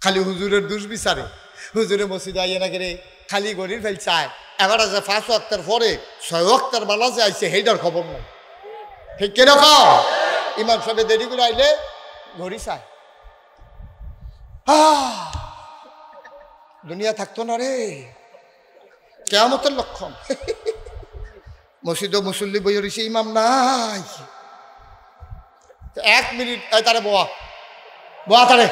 খালি হুজুরের দুষ বিচারে হুজুরে মসজিদে আইয়ে না করে খালি গড়ির ফেল চায় এবার যে 5 ওয়াক্তের পরে 6 ওয়াক্তের বেলা যে আইছে সেইটার খবর নাই ঠিক কিরকম ইমাম সাহেব দেরি করে আইলে ঘড়ি চায় দুনিয়া থাকতো না রে কিয়ামতের লক্ষণ মসজিদে মুসল্লি বই রয়েছে ইমাম নাই 1 মিনিট তারে বোয়া তারে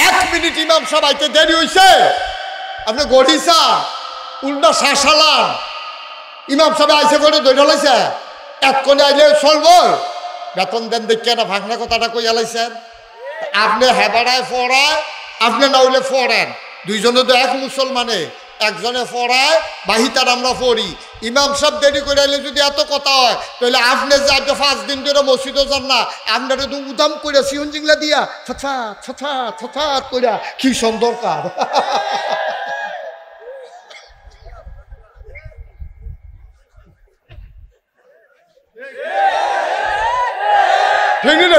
1 মিনিট ইমাম সাহেব আইতে দেরি হইছে আপনি গড়িসা উল্টা শাসালাম ইমাম সাহেব আইসে করে দৈরা লাইছে এক কোণে আইলে চলবো বেতন দেন দেখে না ভাগনা কথাটা কই আলাইছেন আপনি হেবাড়ায় পড়ায় আপনি না হইলে পড়েন দুইজনে তো এক মুসলমানে একজনে পড়ায় বাহিতার আমরা পড়ি ইমাম সাহেব দেরি করে আইলে যদি এত কথা হয় তাহলে আপনি যে আজ 5 দিন ধরে মসজিদও যান না আপনারা তো উদাম করে সিউন জিংলা দিয়া ছছা ছছা ছছা কইরা কি সুন্দর কাজ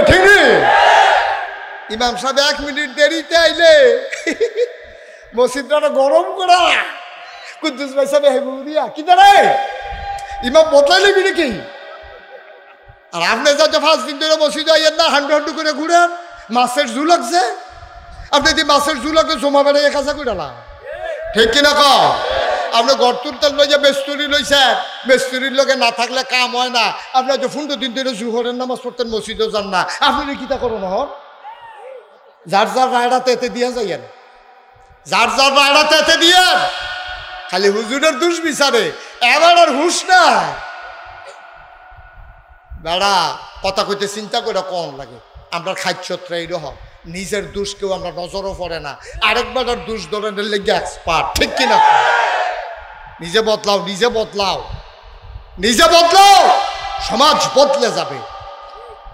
ঠিক ইমাম সাহেব 1 মিনিট দেরিতে আইলে মসজিদটা গরম করা কুদ্দুস ভাই সাহেব হেগুরিয়া কি দাঁড়ায় ইমাম বদলাইলে নাকি আর আপনি যাতে 5 দিন ধরে মসজিদে আইয়েন না হান্ডু করে ঘুরেন মাছের জু লাগছে আপনি যদি মাছের জু লাগছে জমা বেড়ে কাজা করে না ঠিক কিনা কও আপনি ঘর তুলতে লইয়া বেস্তরি লইছেন বেস্তরির লোকে না থাকলে কাম হয় না আপনি যে 15 দিন ধরে জুহরের নামাজ পড়তেন মসজিদেও যান না আপনি কিতা করুন হন যার যার রায়ডাতে এতে দিয়া যাইয়েন যার যার রায়ডাতে এতে দিয়েন খালি হুজুরের দুষ বিচারে এবার আর হুশ না বেড়া কথা কইতে চিন্তা করে কম লাগে আমরা খাদ্যত্রা এইরকম নিজের দোষ কেউ আমরা নজরও পড়ে না আরেকবার আর দোষ ধরনের লেগে এক্সপার্ট ঠিক কিনা নিজে বদলাও নিজে বদলাও নিজে বদলাও সমাজ বদলে যাবে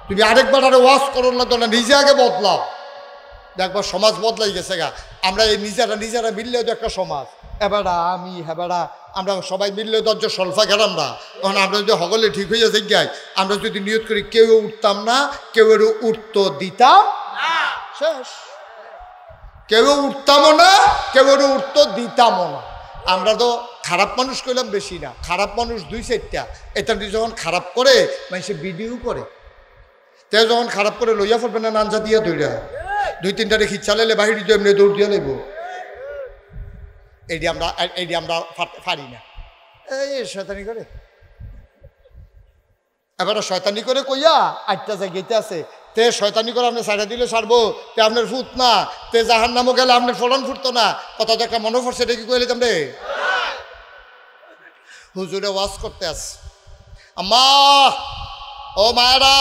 তুমি আরেকবার আরে ওয়াজ করো না নিজে আগে বদলাও দেখবার সমাজ বদলাই গেছে গা আমরা এই নিজেরা মিললেও তো একটা সমাজ এবারা আমি হেবারা আমরা সবাই মিললেও তো সলফা গেলাম না তখন আমরা যদি হগলে ঠিক হয়ে যাই গাই আমরা যদি নিয়ত করি কেউ উঠতাম না কেউ উঠতো দিতাম শেষ কেউ উঠতামও না কেউ উঠতো দিতামও না আমরা তো খারাপ মানুষ করলাম বেশি না খারাপ মানুষ 2-4টা এটা যখন খারাপ করে মানুষে ভিডিও করে তে যখন খারাপ করে লইয়া পড়বে না নানজা দিয়া দৌড়া 2-3টা রেখি চালাইলে বাহিরে যে এমনি দৌড় দিয়া নেব এইটি আমরা পারি না এই শয়তানি করে এবার শয়তানি করে কইয়া 8টা জায়গাতে আছে তে শয়তানি করে আপনি সাইডা দিলে সারবো তে আপনার ফুট না তে জাহান নামও গেলে আপনার ফলন ফুটতো না কথা তো একটা মনে পড়ছে এটা কি কইলে তোমরে হুজুরে ওয়াজ করতে আস আম্মা ও মায়েরা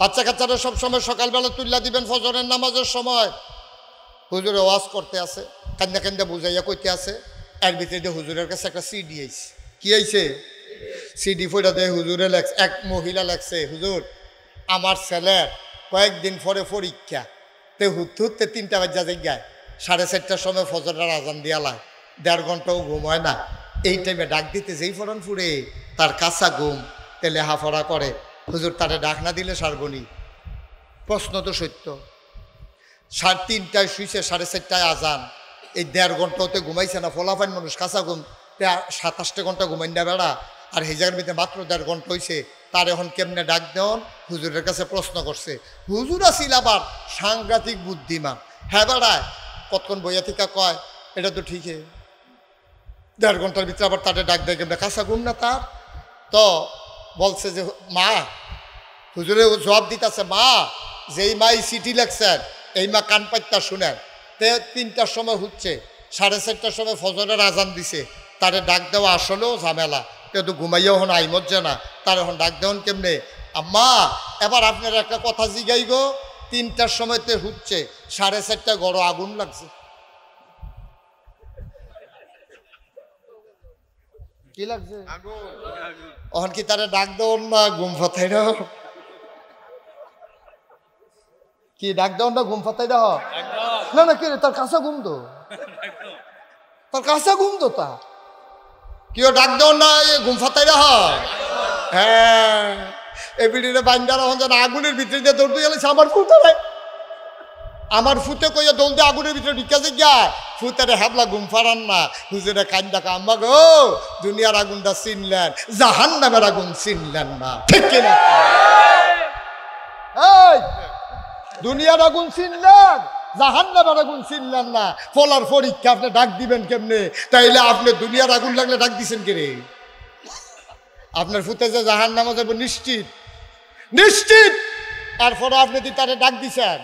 বাচ্চা কাচ্চারা সবসময় সকালবেলা তুল্লা দিবেন ফজরের নামাজের সময় হুজুরে ওয়াজ করতে আছে কান্দা কান্দা বুঝাইয়া কইতে আছে এর ভিতরে হুজুরের কাছে একটা সিডি আইছে কি আইছে সিডি ফইটা দেয় হুজুরে লেখছে এক মহিলা লেখছে হুজুর আমার ছেলের কয়েকদিন পরে পরীক্ষা তে হুতে 3টা বাজা জায়গায় 4:30টার সময় ফজরের আজান দিয়ালায় 1.5 ঘন্টাও ঘুম হয় না এই টাইমে ডাক দিতে যেই ফরন ফুরে তার কাঁচা ঘুম তে লেহাফড়া করে হুজুর তারে ডাক না দিলে সারবনি প্রশ্ন তো সত্য 3:30টায় শুইছে 4:30টায় আজান এই 1.5 ঘন্টা হতে ঘুমাইছে না ফলাফাইন মানুষ কাঁচা ঘুম 27 ঘন্টা ঘুমাই না বেড়া আর হেজার ভিতরে মাত্র 1.5 ঘন্টা হয়েছে তার এখন কেমনে ডাক দেন হুজুরের কাছে প্রশ্ন করছে হুজুর আসিল আবার সাংঘাতিক বুদ্ধিমান হ্যাঁ বেড়ায় কতক্ষণ বইয়া থেকে কয় এটা তো ঠিকই 1.5 ঘন্টার ভিতরে আবার তাদের ডাক দেয় কেমনে কাঁচা ঘুম না তার তো বলছে যে মা হুজুরে জবাব দিতেছে মা যেই মা এই চিঠি লেখছেন এই মা কান পাইতা শুনেন তে 3টার সময় হচ্ছে 4:30টার সময় ফজরের আজান দিছে তারে ডাক দেওয়া আসলেও ঝামেলা কেউ তো ঘুমাইয়াও হন আইমজ্জে না তার এখন ডাক দেওয়ান কেমনে আম্মা এবার আপনার একটা কথা জিগাই গো 3টার সময়তে হচ্ছে 4:30টা গড় আগুন লাগছে কি লাগছে এখন কি তারা ডাক দেওয়ান না ঘুম ফাতাই দাও কি ডাক দেওয়ান না ঘুম ফাতাই দাও না না কি রে তার কাঁচা ঘুম তো তার কাঁচা ঘুম তো তা কেউ ডাক দেওয়ান না ঘুম ফাতাই দাও হ্যাঁ এই বিড়িরে বান্ডার এখন যেন আগুনের ভিতরে দিয়ে দৌড়তে গেলে আমার ফুটা নাই আমার ফুতে কইয়া দৌড়ে আগুনের ভিতরে ঢুকে যে গিয়া ফুতের হ্যাবলা ঘুম ফারান না হুজুরে কান্দা আম্মা গো দুনিয়ার আগুনটা চিনলেন জাহান্নামের আগুন চিনলেন না ঠিক কিনা এই দুনিয়ার আগুন চিনলেন জাহান্নামের আগুন চিনলেন না ফলার পরীক্ষা আপনি ডাক দিবেন কেমনে তাইলে আপনি দুনিয়ার আগুন লাগলে ডাক দিছেন কে রে আপনার ফুতে যে জাহান্নামে যাবো নিশ্চিত নিশ্চিত তারপরে আপনি কি তারে ডাক দিছেন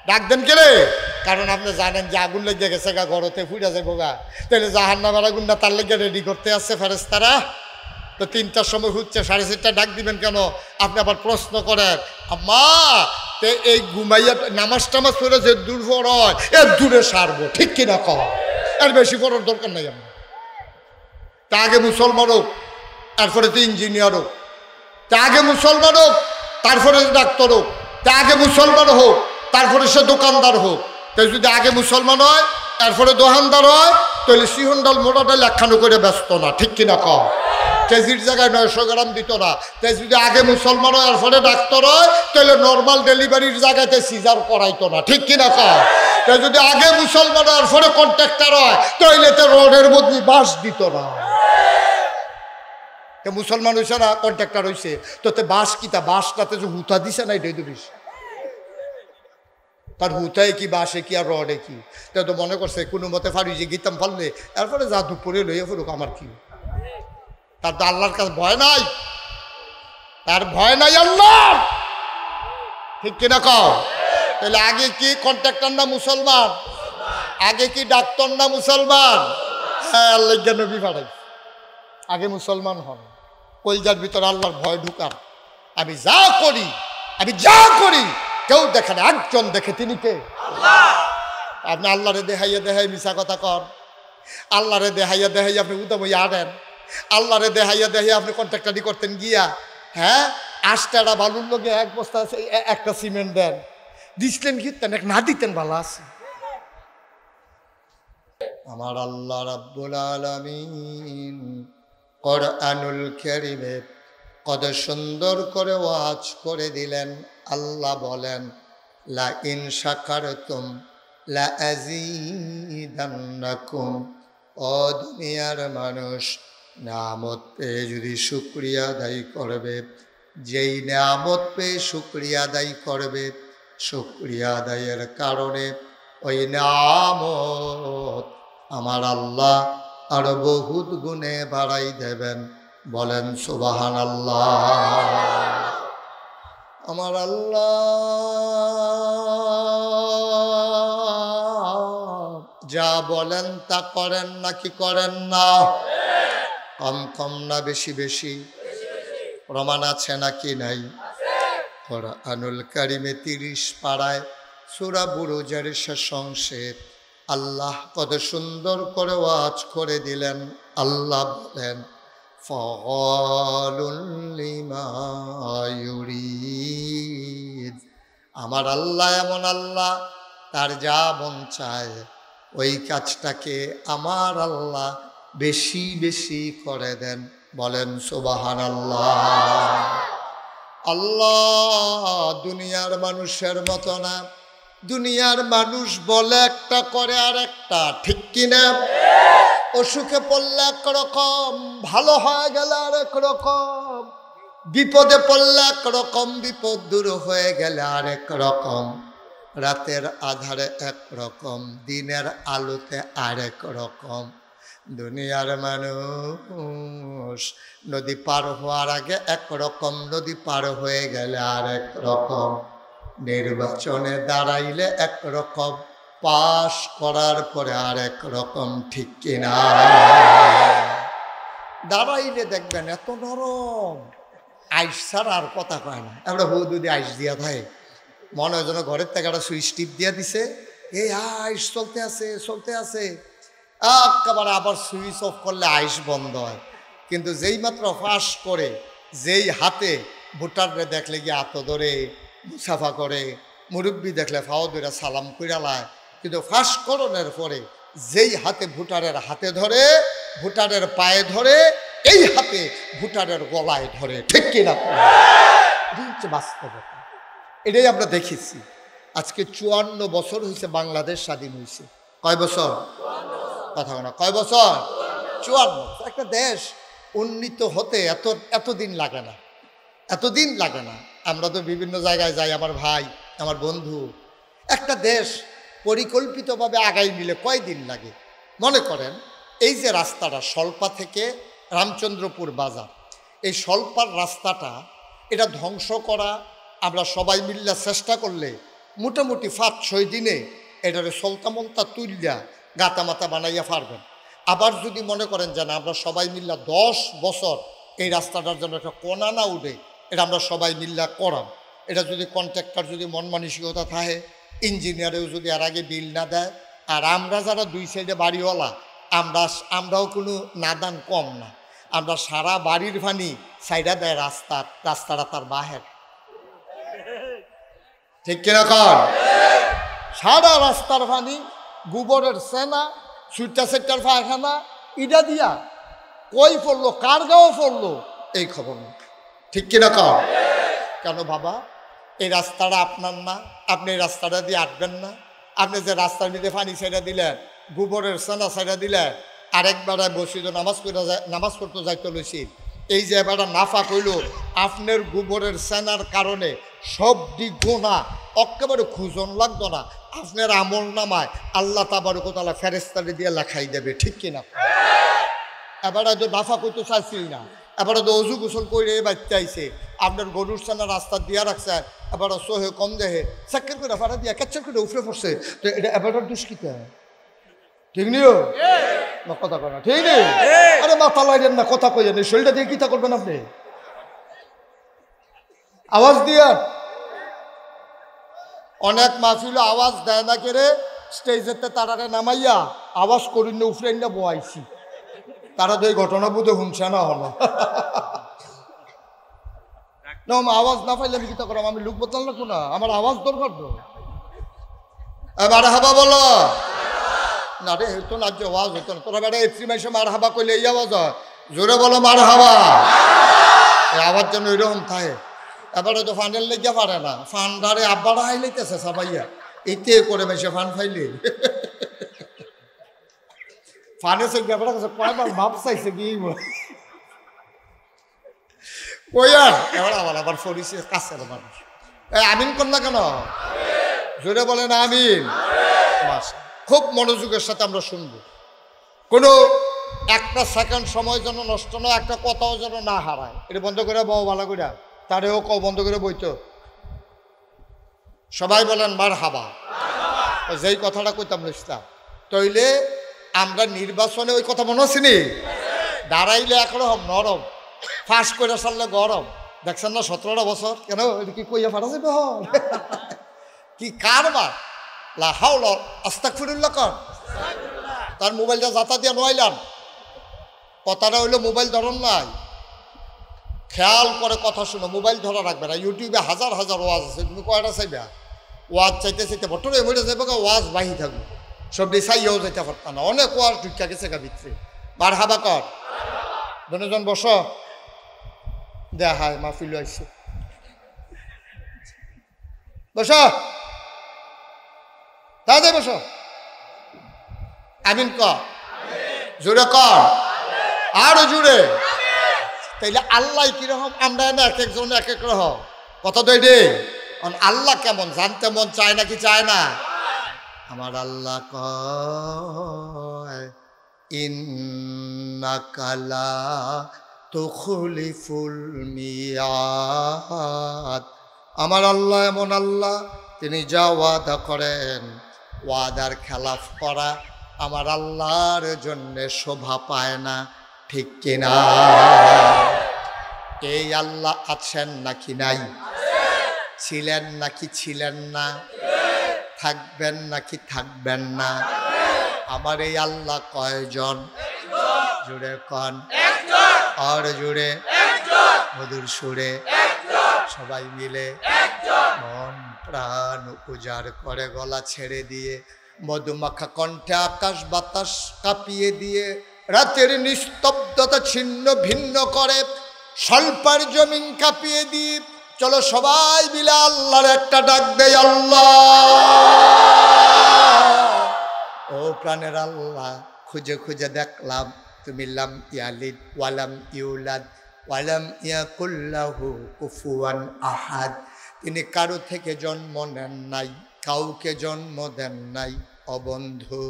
ডাক দেন কে রে কারণ আপনি জানেন যে আগুন লেগে গেছে গা ঘরতে ফুটা যাবো গা তাহলে জাহান্নামের আগুনটা তার লেগে রেডি করতে আসছে ফেরেশতারা তো 3টার সময় হচ্ছে 4:30 ডাক দিবেন কেন আপনি আবার প্রশ্ন করেন আম্মা তে এই ঘুমাইয়া নামাজ টামাজ পড়ে যে দূর হয় এর দূরে সারবো ঠিক কিনা কম এর বেশি পড়ার দরকার নাই আমার তা আগে মুসলমান হোক তারপরে তো ইঞ্জিনিয়ার হোক তা আগে মুসলমান হোক তারপরে ডাক্তার হোক তা আগে মুসলমান হোক তারপরে সে দোকানদার হোক তাই যদি আগে মুসলমান হয় তারপরে দোকানদার হয় তাহলে সিহন্ডাল মোটাটাই একখানো করে ব্যস্ত না ঠিক কিনা কম কেজির জায়গায় 900 গ্রাম দিত না তাই যদি আগে মুসলমান হয় এরপরে ডাক্তার হয় তাহলে নর্মাল ডেলিভারির জায়গাতে সিজার করাইতো না ঠিক কিনা কম তাই যদি আগে মুসলমান হয় এরপরে কন্ট্রাক্টর হয় তাহলে তো রোডের মধ্যে বাঁশ দিত না মুসলমান হয়েছে না কন্ট্রাক্টর হয়েছে তোতে বাঁশ কিতা বাঁশটাতে যে হুতা দিছে না এটাই তো বেশি তার হুতায় কি বাসে কি আর রডে কি তা তো মনে করছে কোনো মতে ফাড়ি যে গীতাম ফাললে এরপরে যা দুপুরে লইয়া ফুরুক আমার কি তার তো আল্লাহর কাছে ভয় নাই তার ভয় নাই আল্লাহ ঠিক কিনা কও তাহলে আগে কি কন্ট্রাক্টর না মুসলমান আগে কি ডাক্তার না মুসলমান হ্যাঁ আল্লাহ নবী ফাড়াই আগে মুসলমান হন কলজার ভিতরে আল্লাহর ভয় ঢুকান আমি যা করি কেউ দেখে না একজন দেখে তিনি কে আপনি আল্লাহরে দেখাইয়া মিশা কথা কর আল্লাহরে দেখাইয়া আপনি উদামই আনেন আল্লাহরে দেখাইয়া আপনি কন্ট্রাক্টারি করতেন গিয়া হ্যাঁ 8 টাকা বালুর লগে 1 বস্তা একটা সিমেন্ট দেন দিচ্ছেন কি না দিতেন ভালো আছে আমার আল্লাহ রাব্বুল আলামিন কোরআনুল কারীমে কত সুন্দর করে ওয়াজ করে দিলেন আল্লাহ বলেন লা ইন শাকারতুম লা আযীদান্নাকুম ও দুনিয়ার মানুষ নিয়ামত পেয়ে যদি শুকরিয়া আদায় করবে যেই নিয়ামত পেয়ে শুকরিয়া আদায় করবে শুকরিয়া আদায়ের কারণে ওই নিয়ামত আমার আল্লাহ আরো বহুত গুণে বাড়াই দেবেন বলেন সুবহানাল্লাহ আমার আল্লাহ যা বলেন তা করেন নাকি করেন না কম কম না বেশি বেশি প্রমাণ আছে নাকি নাই কোরআনুল কারীমে 30 পারায় সূরা বুরুজের শেষ অংশে আল্লাহ কত সুন্দর করে ওয়াজ করে দিলেন আল্লাহ বলেন ফাআলুল লিমা ইউরিদ আমার আল্লাহ এমন আল্লাহ তার যা মন চায় ওই কাজটাকে আমার আল্লাহ বেশি বেশি করে দেন বলেন সুবহানাল্লাহ আল্লাহ দুনিয়ার মানুষের মতো না দুনিয়ার মানুষ বলে একটা করে আর একটা ঠিক কিনা অসুখে পড়লে একরকম ভালো হয়ে গেলে আরেক রকম বিপদে পড়লে একরকম বিপদ দূর হয়ে গেলে আরেক রকম রাতের আধারে একরকম দিনের আলোতে আরেক রকম দুনিয়ার মানুষ নদী পার হওয়ার আগে একরকম নদী পার হয়ে গেলে আরেক রকম নির্বাচনে দাঁড়াইলে একরকম পাশ করার পরে আরেক রকম ঠিক কিনা দাঁড়াইলে দেখবেন এত নরম আইস ছাড়া আর কথা কয় না আমরা হু যদি আইস দিয়া থাকে মনে হয় যেন ঘরের থেকে একটা সুইচ টিপ দিয়া দিছে এই আইস চলতে আছে একেবারে আবার সুইচ অফ করলে আইস বন্ধ হয় কিন্তু যেই মাত্র ফাঁস করে যেই হাতে ভোটাররে দেখলে গিয়ে হাত ধরে মুসাফা করে মুরব্বী দেখলে ফাও ধরে সালাম কইরালায় কিন্তু ফাঁস করণের পরে যেই হাতে ভোটারের হাতে ধরে ভোটারের পায়ে ধরে এই হাতে ভোটারের গলায় ধরে ঠিক কিনা বাস্তবতা এটাই আমরা দেখেছি আজকে 54 বছর হয়েছে বাংলাদেশ স্বাধীন হয়েছে। কয় বছর? কথা না, কয় বছর? 54। একটা দেশ উন্নীত হতে এতদিন লাগে না, এতদিন লাগে না। আমরা তো বিভিন্ন জায়গায় যাই, আমার ভাই, আমার বন্ধু। একটা দেশ পরিকল্পিতভাবে আগাই নিলে কয়দিন লাগে? মনে করেন এই যে রাস্তাটা সল্পা থেকে রামচন্দ্রপুর বাজার, এই সল্পার রাস্তাটা এটা ধ্বংস করা আমরা সবাই মিল্লা চেষ্টা করলে মোটামুটি 5-6 দিনে এটারে সলতামলতা তুইল্লা গাতামাতা বানাইয়া পারবেন। আবার যদি মনে করেন যে না, আমরা সবাই মিল্লা 10 বছর এই রাস্তাটার জন্য একটা কোনা না উঠে, এটা আমরা সবাই মিল্লা করাম। এটা যদি কন্ট্রাক্টর যদি মন মানসিকতা থাকে, ইঞ্জিনিয়ারেও যদি আর আগে বিল না দেয়, আর আমরা যারা দুই সাইডে বাড়িওয়ালা আমরাও কোনো নাদান কম না, আমরা সারা বাড়ির ভানি সাইডা দেয় রাস্তাটা তার বাহের, ঠিক কিনা কর? সারা রাস্তার ভানি গোবরের সেনা সুইটা সেটার পায়খানা ইটা দিয়া কই পড়লো, কার গাঁও পড়লো এই খবর না, ঠিক কিনা কর? কেন বাবা, এই রাস্তাটা আপনার না, আপনি এই রাস্তাটা দিয়ে আটবেন না? আপনি যে রাস্তার মধ্যে পানি ছেড়ে দিলেন, গোবরের সেনা ছেড়ে দিলেন, আরেকবারে বসিত নামাজ পড়তে যাইতে লইছি, এই যে এবারটা নাফা কইল, আপনার গোবরের সেনার কারণে সব দিক গোনা একেবারে খুঁজন লাগতো না, আপনার আমল নামায় আল্লাহ তাবারক ওয়া তাআলা ফেরেশতারে দিয়ে লেখাই দেবে, ঠিক কিনা? এবারে তো নাফা করতে চাইছিল না, এবারে তো অজু গোসল করে বাচ্চা আইছে, আপনার গরুর সেনা রাস্তা দিয়া রাখছে, এবারে সোহে কম দেহে চাক্কের করে ফাটা দিয়া ক্যাচার করে উফরে পড়ছে, তো এটা এবারটার দুষ্কৃতা, ঠিক নিও না? কথা কয় না, ঠিক নেই? আরে মাথা লাগেন না, কথা কই জানি, শরীরটা দিয়ে কিতা করবেন আপনি? আওয়াজ দিয়া অনেক মাহফিল আওয়াজ দেয় না কেড়ে, স্টেজেতে তারারে নামাইয়া আওয়াজ করিন না উফরে না বয়াইছি, তারা তো এই ঘটনা বোধ শুনছে না হলো না, আওয়াজ না পাইলে আমি কিতা করাম? আমি লোক বদলাম লাগবো না, আমার আওয়াজ দরকার তো। মার হাবা বলো না রে, হইতো না, যে আওয়াজ হইতো না। তোরা বেটা এপ্রি মাসে মার হাবা কইলে এই আওয়াজ হয়, জোরে বলো মার হাবা, এই আওয়াজ যেন এরকম থাকে। এবারে তো ফানের লেগে পারে না, ফান ধারে আব্বারা হাইলাইতেছে সাবাইয়া, এইতে করে মেসে ফান ফাইলে ফানে সে ব্যাপারটা কাছে কয়বার ভাব চাইছে কি কইয়ার, এবার আবার ফরিসে কাছের মানুষ। আমিন কর না কেন? জোরে বলেন আমিন। খুব মনোযোগের সাথে আমরা শুনবো, কোনো একটা সেকেন্ড সময় যেন নষ্ট না, একটা কথাও যেন না হারায়। এটা বন্ধ করে বউ ভালো করে, তারেও ক বন্ধ করে বইতো। সবাই বলেন মার হাবা। যেই কথাটা কইতাম লিস্তা, তইলে আমরা নির্বাচনে ওই কথা মনে আছিনি, দাঁড়াইলে একরকম নরম, ফাঁস করে সারলে গরম। দেখছেন না 17টা বছর কেন কি কইয়া ফাটা যাবে কি কারবার, লা হাওলা আস্তাগফিরুল্লাহ কর। তার মোবাইলটা যাতা দিয়া নইলাম, কথাটা হইলো মোবাইল ধরন নাই, খেয়াল করে কথা শুনো, মোবাইল ধরা রাখবে না। ইউটিউবে হাজার হাজার ওয়াজ আছে, তুমি কয়টা চাইবে? ওয়াজ চাইতে চাইতে বটরে মরে যাবে, ওয়াজ বাহি থাকবে, সব চাইয়াও যাইতে পারতাম না, অনেক ওয়াজ ঢুকা গেছে গা ভিতরে। বার হাবা কর, দুজন বস, দেখায় মাহফিল আইছে, বস দাদা বস, আমিন কর, জোরে কর, আরো জোরে। তাইলে আল্লাহ কিরকম, আমরা না এক একজন এক এক রকম কথা তো এটি। আল্লাহ কেমন জানতে মন চায় নাকি চায় না? আমার আল্লাহ কয় ইন্নাকা লা তুখলিফুল মিয়াদ। আমার আল্লাহ এমন আল্লাহ, তিনি যা ওয়াদা করেন, ওয়াদার খেলাফ করা আমার আল্লাহর জন্য শোভা পায় না, ঠিক কিনা? এই আল্লাহ আছেন নাকি নাই? ছিলেন নাকি ছিলেন না? থাকবেন নাকি থাকবেন না? আমার এই আল্লাহ কয়জন? জুড়ে কন, আর জুড়ে মধুর সুরে সবাই মিলে মন প্রাণ উজাড় করে গলা ছেড়ে দিয়ে, মধুমাখা কণ্ঠে আকাশ বাতাস কাঁপিয়ে দিয়ে, রাতের নিস্তব্ধতা ছিন্ন ভিন্ন করে, স্বল্পার জমিন কাঁপিয়ে দিয়ে, চলো সবাই মিলে আল্লাহর একটা ডাক দেই, আল্লাহ। ও প্রাণের আল্লাহ, খুঁজে খুঁজে দেখলাম তুমি লাম ইয়ালিদ ওয়ালাম ইউলাদ ওয়ালাম ইয়াকুল লাহু কুফুয়ান আহাদ। তিনি কারো থেকে জন্ম নেন নাই, কাউকে জন্ম দেন নাই। অবন্ধু,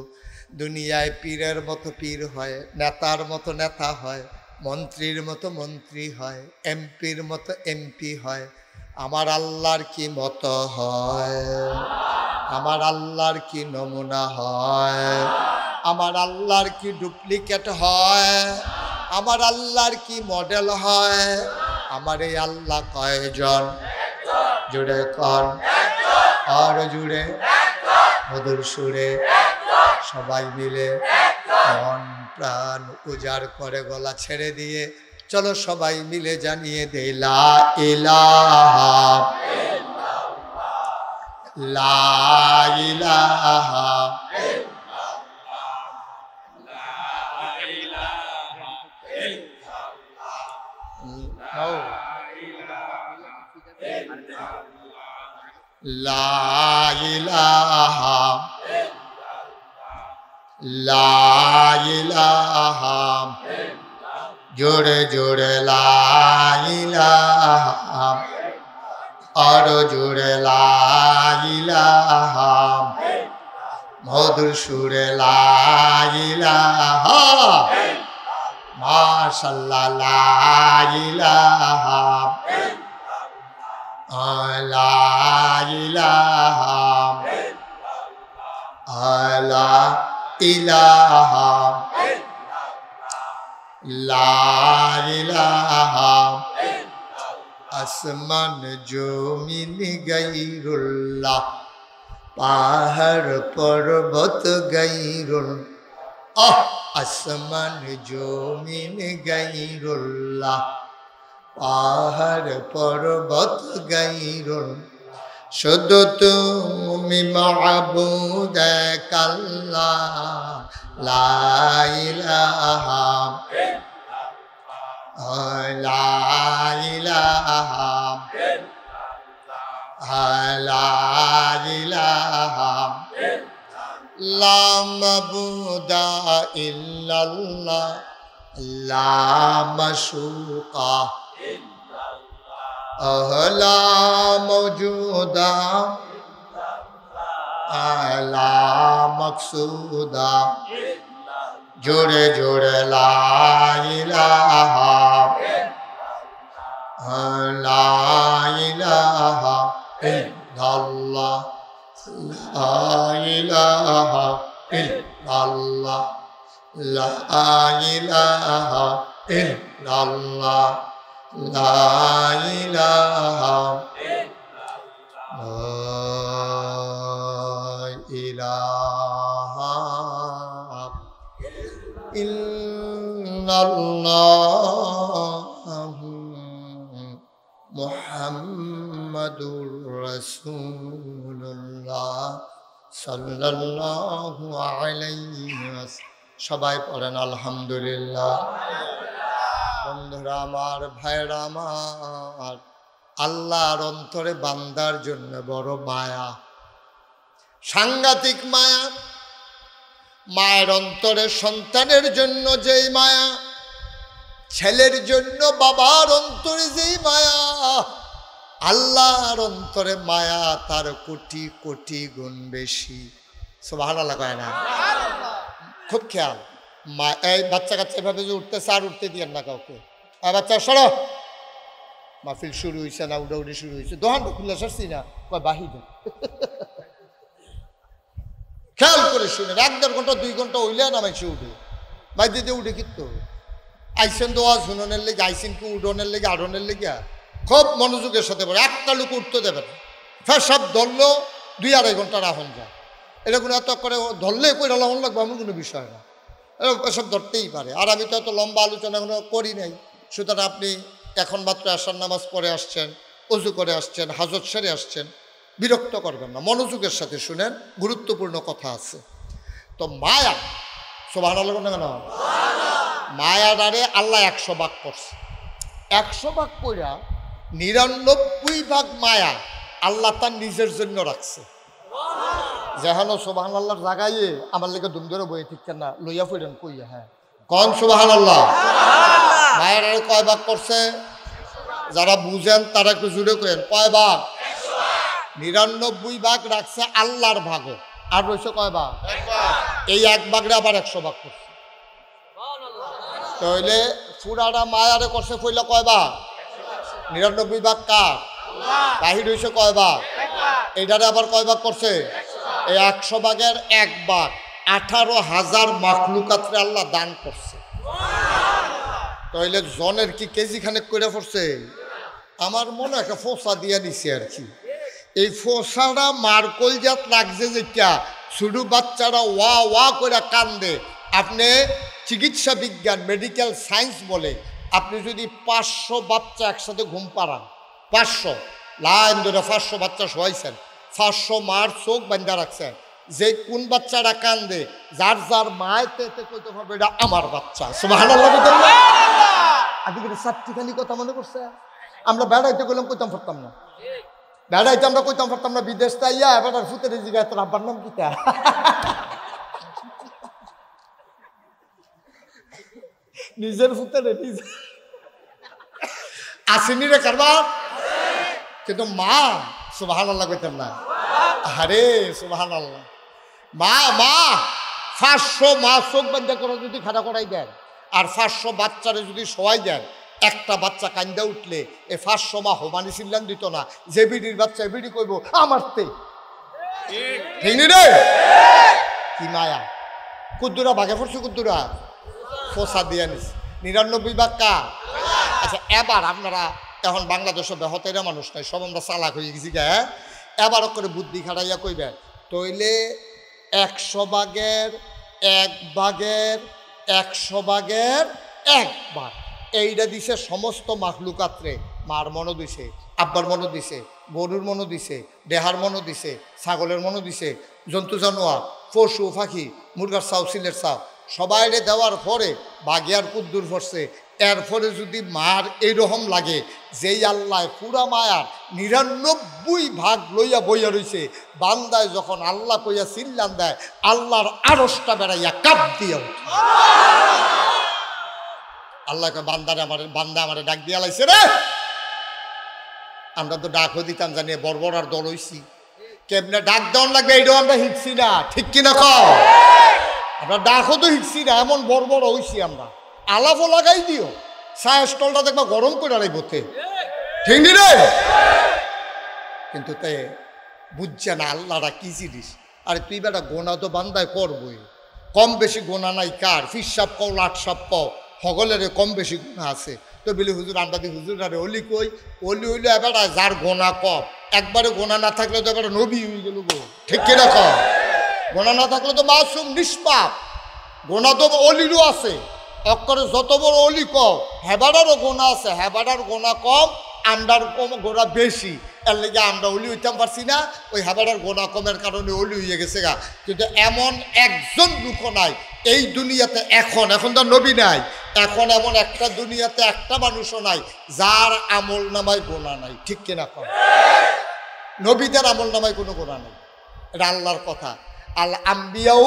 দুনিয়ায় পীরের মতো পীর হয়, নেতার মতো নেতা হয়, মন্ত্রীর মতো মন্ত্রী হয়, এমপির মতো এমপি হয়। আমার আল্লাহর কি মতো হয়? আমার আল্লাহর কি নমুনা হয়? আমার আল্লাহর কি ডুপ্লিকেট হয়? আমার আল্লাহর কি মডেল হয়? আমার এই আল্লাহ কয়জন? জুড়ে কর, আর জুড়ে মধুর সুরে সবাই মিলে মন প্রাণ উজাড় করে গলা ছেড়ে দিয়ে চলো সবাই মিলে জানিয়ে দে লা ইলাহা লা ইলাহা লা ইলাহা লা ইলাহা জোরে জোরে লা ইলাহা আরো জোরে লা ইলাহা মধুর সুরে লা ইলাহা মাশাআল্লাহ লা ইলাহা লা ইলাহা লা ইলাহা লা ইলাহা আসমান জমিন গায়রুল্লাহ পাহাড় পর্বত গায়রুল্লাহ আসমান জমিন গায়রুল্লাহ পাহাড় পর্বত গায়রুল্লাহ শুধু তুমি মাবুদ এক আল্লাহ লা ইলাহা লা ইলাহা লা ইলাহা লা মাবুদা ইল্লাল্লাহ লা মাশুকা লা মওজুদা লা মকসুদা জোরে জোরে লা ইলাহা লা ইলাহা ইল্লাল্লাহ লা ইলাহা ইল্লাল্লাহ লা ইলাহা ইল্লাল্লাহ লা ইলাহা ইল্লাল্লাহ মুহাম্মাদুর রাসূলুল্লাহ সাল্লাল্লাহু আলাইহি ওয়াসাল্লাম। সবাই পড়েন আলহামদুলিল্লাহ। বন্ধুরা আমার, ভাইরা আমার, আল্লাহর অন্তরে বান্দার জন্য বড় মায়া, সাংঘাতিক মায়া। মায়ের অন্তরে সন্তানের জন্য যেই মায়া, ছেলের জন্য বাবার অন্তরে যেই মায়া, আল্লাহর অন্তরে মায়া তার কোটি কোটি গুণ বেশি। সুবহানাল্লাহ কয় না? খুব খেয়াল। মা এই বাচ্চা কাচ্চা এভাবে যে উঠতেছে আর উঠতে দিয়েন না কাউকে। আর বাচ্চা সরো, মাহফিল শুরু হয়েছে না, উডাউডি শুরু হয়েছে, দোকানটা খুলে সরছি না, কয় বাহিরে। খেয়াল করে শুনেন, 1-1.5 ঘন্টা 2 ঘন্টা হইলে নামাইছে উঠে, ভাই দিদি উঠে কিন্তু আইসেন দোয়া শুননের লেগে, আইসেন কি উডনের লেগে, আডনের লেগে খুব মনোযোগের সাথে পড়ে। একটা লোক উঠতে দেবে না, ফের সব ধরলো 2-2.5 ঘন্টা রাখুন যায়। এটা কোনো এত করে ধরলে কইরা লাগানো লাগবে এমন কোনো বিষয় না, এসব ধরতেই পারে। আর আমি তো এত লম্বা আলোচনা এখনো করি নাই, সুতরাং আপনি এখন মাত্র আশার নামাজ পড়ে আসছেন, অজু করে আসছেন, হাজত সেরে আসছেন, বিরক্ত করবেন না, মনোযোগের সাথে শুনেন, গুরুত্বপূর্ণ কথা আছে। তো মায়া, সুবহানাল্লাহ না কেন? মায়াডারে আল্লাহ 100 ভাগ করছে। 100 ভাগ কইরা 99 ভাগ মায়া আল্লাহ তার নিজের জন্য রাখছে। যেন সুবহানাল্লাহর জায়গায় আমার লেগে দুম ধরে বই ঠিক না লইয়া ফিরেন কইয়া। হ্যাঁ কোন সুবহানাল্লাহ। মায়ের কয় ভাগ করছে? যারা বুঝেন তারা একটু জুড়ে করেন কয় ভাগ? 99 ভাগ রাখছে আল্লাহর ভাগও, আর রয়েছে কয় ভাগ? এই 1 ভাগরে আবার 100 ভাগ করছে। তাহলে পুরাটা মায়ারে করছে পইলা কয় ভাগ? 99 ভাগ কার? বাহির হয়েছে কয় ভাগ? এইটারে আবার কয় ভাগ করছে? এই 100 ভাগের 1 ভাগ 18,000 মাখলুকাতরে আল্লাহ দান করছে। তাহলে জনের কি কেজি খানেক করে পড়ছে? আমার মনে একটা ফোসা দিয়া দিছে আর কি। এই ফোসাটা মার কলজাত লাগছে যেটা শুধু বাচ্চারা ওয়া ওয়া করে কান্দে। আপনি চিকিৎসা বিজ্ঞান মেডিকেল সায়েন্স বলে আপনি যদি 500 বাচ্চা একসাথে ঘুম পাড়ান, 500 লাইন ধরে 500 বাচ্চা শোয়াইছেন, 500 মার চোখ বান্ধা রাখছেন, যে কোন বাচ্চারা কান্দে যার যার মায় তেতে কইতে পারবে এটা আমার বাচ্চা। সুবহানাল্লাহ। আজকে সাতটিখানি কথা মনে করছে। আমরা বেড়াইতে গেলাম কইতাম পারতাম না, বেড়াইতে আমরা কইতাম পারতাম না। বিদেশ তাইয়া এবার ফুতের জিগায় তোর আব্বার নাম কিতা? নিজের ফুতের নিজে আসেনি রে কারবার। কিন্তু মা সুবহানাল্লাহ কইতাম না। আরে সুবহানাল্লাহ। মা মা 500 মা চোখ বান্ধা করে যদি খাড়া করাই দেন আর 500 বাচ্চারে যদি শোয়াই দেন, একটা বাচ্চা কান্দা উঠলে এ 500 মা হোমানি চিল্লান দিত না যে বিড়ির বাচ্চা বিড়ি কইব আমারতে। ঠিক নি রে? কি মায়া। কুদ্দুরা ভাগে পড়ছে, কুদ্দুরা ফোসা দিয়ে নিস 99 ভাগ কা। আচ্ছা এবার আপনারা এখন বাংলাদেশে বেহতেরা মানুষ নাই, সব আমরা চালাক হয়ে গেছি গা। এবার করে বুদ্ধি খাটাইয়া কইবেন তইলে 100 ভাগের 1 ভাগের 100 ভাগের 1 ভাগ এইটা দিছে সমস্ত মাখলুকাত্রে। মার মনও দিছে, আব্বার মনও দিছে, গরুর মনও দিছে, দেহার মনও দিছে, ছাগলের মনও দিছে, জন্তু জানোয়ার, পশু পাখি, মুরগার চাও, সিলের চাও সবাইরে দেওয়ার পরে বাগিয়ার কুদ্দুর পড়ছে। এরপরে যদি মার এইরকম লাগে যেই আল্লাহ পুরা মায়ার 99 ভাগ লইয়া বইয়া রইছে, বান্দায় যখন আল্লাহ কইয়া চিল্লান দেয় আল্লাহর আরশটা বেড়াইয়া কাপ দিয়া উঠে। আল্লাহকে বান্দারে বান্দা আমারে ডাক দিয়া লাইছে রে। আমরা তো ডাকও দিতাম জানিয়ে বড় বড় আর দল হইছি, কেমনে ডাক দেওয়ান লাগবে এইটাও আমরা শিখছি না। ঠিক কিনা কও? আমরা ডাকও তো শিখছি না, এমন বড় বড় হইছি আমরা। আলাপও লাগাই দিও, চায়ের স্টলটা দেখবা গরম করে রাখবতে। ঠিক নি রে? কিন্তু তাই বুঝছে না আল্লাহরা কি জিনিস। আরে তুই বেটা গোনা তো বান্দায় করবই, কম বেশি গোনা নাই কার? ফিসাব কও, লাটসাপ কও, সকলের কম বেশি গোনা আছে। তো বলি হুজুর আমরা দি হুজুর আরে অলি কই? অলি হইলে এবার যার গোনা কম, একবারে গোনা না থাকলে তো এবার নবী হয়ে গেল গো। ঠিক কিনা কও? গোনা না থাকলে তো মাসুম নিষ্পাপ। গোনা তো অলিরও আছে, অক্ষরে যত বড় অলি কম হেবাডারও গোনা আছে, হেবাডার গোনা কম আমরার কম গোনা বেশি। এর লেগে আমরা অলি হইতাম পারছি না, ওই হেবাডার গোনা কমের কারণে অলি হয়ে গেছে গা। কিন্তু এমন একজন লোক নাই এই দুনিয়াতে, এখন তো নবী নাই, এখন এমন একটা দুনিয়াতে একটা মানুষও নাই যার আমল নামায় গোনা নাই। ঠিক কিনা কম? নবীদের আমল নামায় কোনো গোনা নাই, এটা আল্লাহর কথা। আল আম্বিয়াউ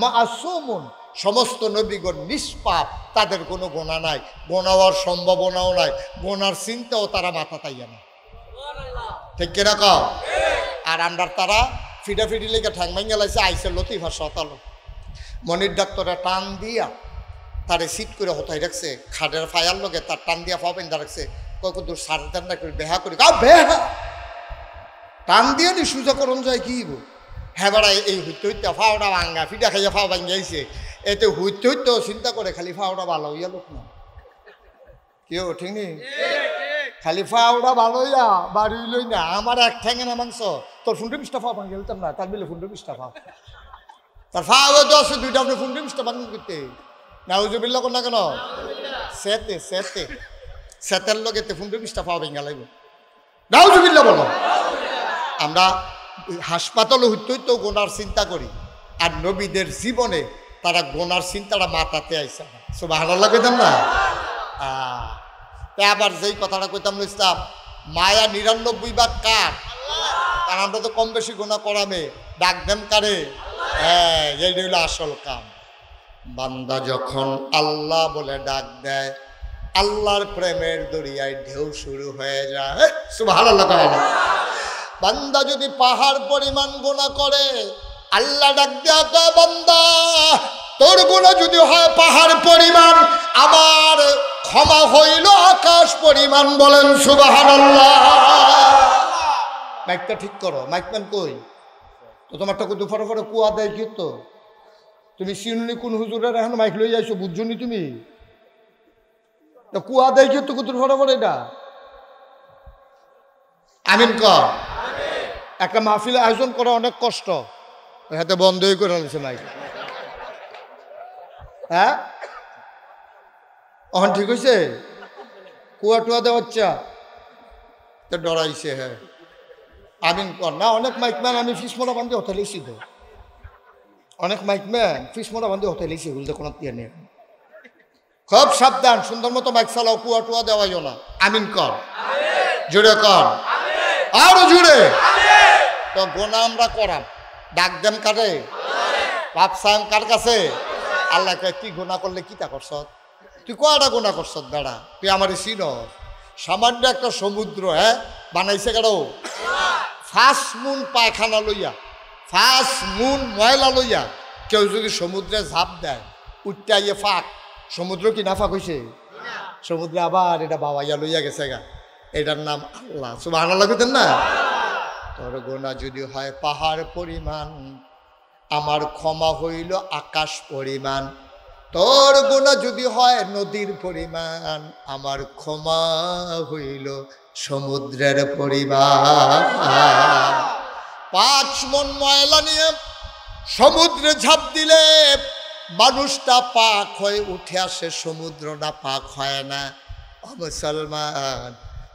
মাসুমুন, সমস্ত নবীগণ নিষ্পাপ, তাদের কোনো গোনা নাই, গোনা হওয়ার সম্ভাবনাও নাই, গোনার চিন্তাও তারা মাথা তাইয়া না। ঠিক কিনা কও? আর আমরা তারা ফিডাফিডি লেগে ঠ্যাং ভাঙিয়া লাইছে, আইসে লতিফা সতালো মনির ডাক্তারে টান দিয়া তারে সিট করে হতাই রাখছে, খাটের ফায়ার লগে তার টান দিয়া পাবেন দা রাখছে। কত দূর সাড়ে টান্না করে বেহা করি বেহা টান দিয়ে নি সুজা করণ যায় কি হ্যাঁ বেড়া এই হইতে হইতে ফাওটা ভাঙ্গা ফিটা খাইয়া ফাও ভাঙ্গাইছে, এতে হইতে হইতেও চিন্তা করে খালি ফাওটা ভালো হইয়া লোক না কেউ। ঠিক নি? খালি ফাওটা ভালো হইয়া বাড়ি লই না। আমার এক ঠ্যাঙে না মাংস, তোর 15-20টা ফাও ভাঙ্গি হইতাম না, তার মিলে 15-20টা ফাও, তার ফাও তো আছে 2টা, আপনি 15-20টা ভাঙ্গি করতে নাউজুবিল্লা কোন না কেন? সেতে সেতে সেতের লোক এতে 15-20টা ফাও ভেঙ্গা লাগবে। নাউজুবিল্লা বলো। আমরা হাসপাতালে হইতে হইতেও গোনার চিন্তা করি, আর নবীদের জীবনে তারা গোনার চিন্তাটা মাথাতে আইসা। সুবহানাল্লাহ কইতাম না? তা আবার যেই কথাটা কইতাম ইসলাম মায়া 99 ভাগ কার? কারণ আমরা তো কম বেশি গুনাহ করামে, ডাক দেন কারে? হ্যাঁ, এই হলো আসল কাম। বান্দা যখন আল্লাহ বলে ডাক দেয়, আল্লাহর প্রেমের দরিয়ায় ঢেউ শুরু হয়ে যায়। সুবহানাল্লাহ। বান্দা যদি পাহাড় পরিমাণ গুনাহ করে, আল্লাহ ডাক দেয়া কয়, বান্দা তোর গুনাহ যদি হয় পাহাড় পরিমাণ, আমার ক্ষমা হইল আকাশ পরিমাণ। বলেন সুবহানাল্লাহ। মাইকটা ঠিক করো। মাইকম্যান কই? তো তোমারটা কত ফটো ফটো কুয়া দেয় কি? তো তুমি চিনুনি কোন হুজুরের এখন মাইক লই যাইছো, বুঝছো নি তুমি? কুয়া দেয় কি তো কত ফটো ফটো? এটা আমিন কর। একটা মাহফিল আয়োজন করা অনেক কষ্ট, হাতে বন্ধই করে আনছে মাইক। হ্যাঁ, এখন ঠিক হয়েছে? কুয়া টুয়া দেওয়া তো ডরাইছে। হ্যাঁ, আমিন কর না। অনেক মাইকম্যান আমি ফিসমোড়া বান্ধে হোটেলেছি, তো অনেক মাইকম্যান ফিসমোড়া বান্ধে হোটেলেছি, বলতে কোনো ইয়ে নেই। খুব সাবধান, সুন্দর মতো মাইক চালাও, কুয়া টুয়া দেওয়াইও না। আমিন কর, জুড়ে কর, আরো জুড়ে। তো গোনা আমরা করাম, ডাক দেন কারে? ভাবসাম কার কাছে? আল্লাহকে। তুই গোনা করলে কি তা করছ? তুই কয়টা গোনা করছ বেড়া? তুই আমার চিন? সামান্য একটা সমুদ্র হ্যাঁ বানাইছে কারো? 5 মুন পায়খানা লইয়া, 5 মুন ময়লা লইয়া কেউ যদি সমুদ্রে ঝাঁপ দেয়, উঠতে আইয়ে ফাঁক, সমুদ্র কি না ফাঁক হয়েছে? সমুদ্রে আবার এটা বাবাইয়া লইয়া গেছে গা, এটার নাম আল্লাহ। সুবহানাল্লাহ কইতেন না? তোর গোনা যদি হয় পাহাড় পরিমাণ, আমার ক্ষমা হইল আকাশ পরিমাণ। তোর গোনা যদি হয় নদীর পরিমাণ, আমার ক্ষমা হইল সমুদ্রের পরিমাণ। 5 মন ময়লা নিয়ে সমুদ্রে ঝাঁপ দিলে মানুষটা পাক হয়ে উঠে আসে, সমুদ্রটা পাক হয় না। ও মুসলমান,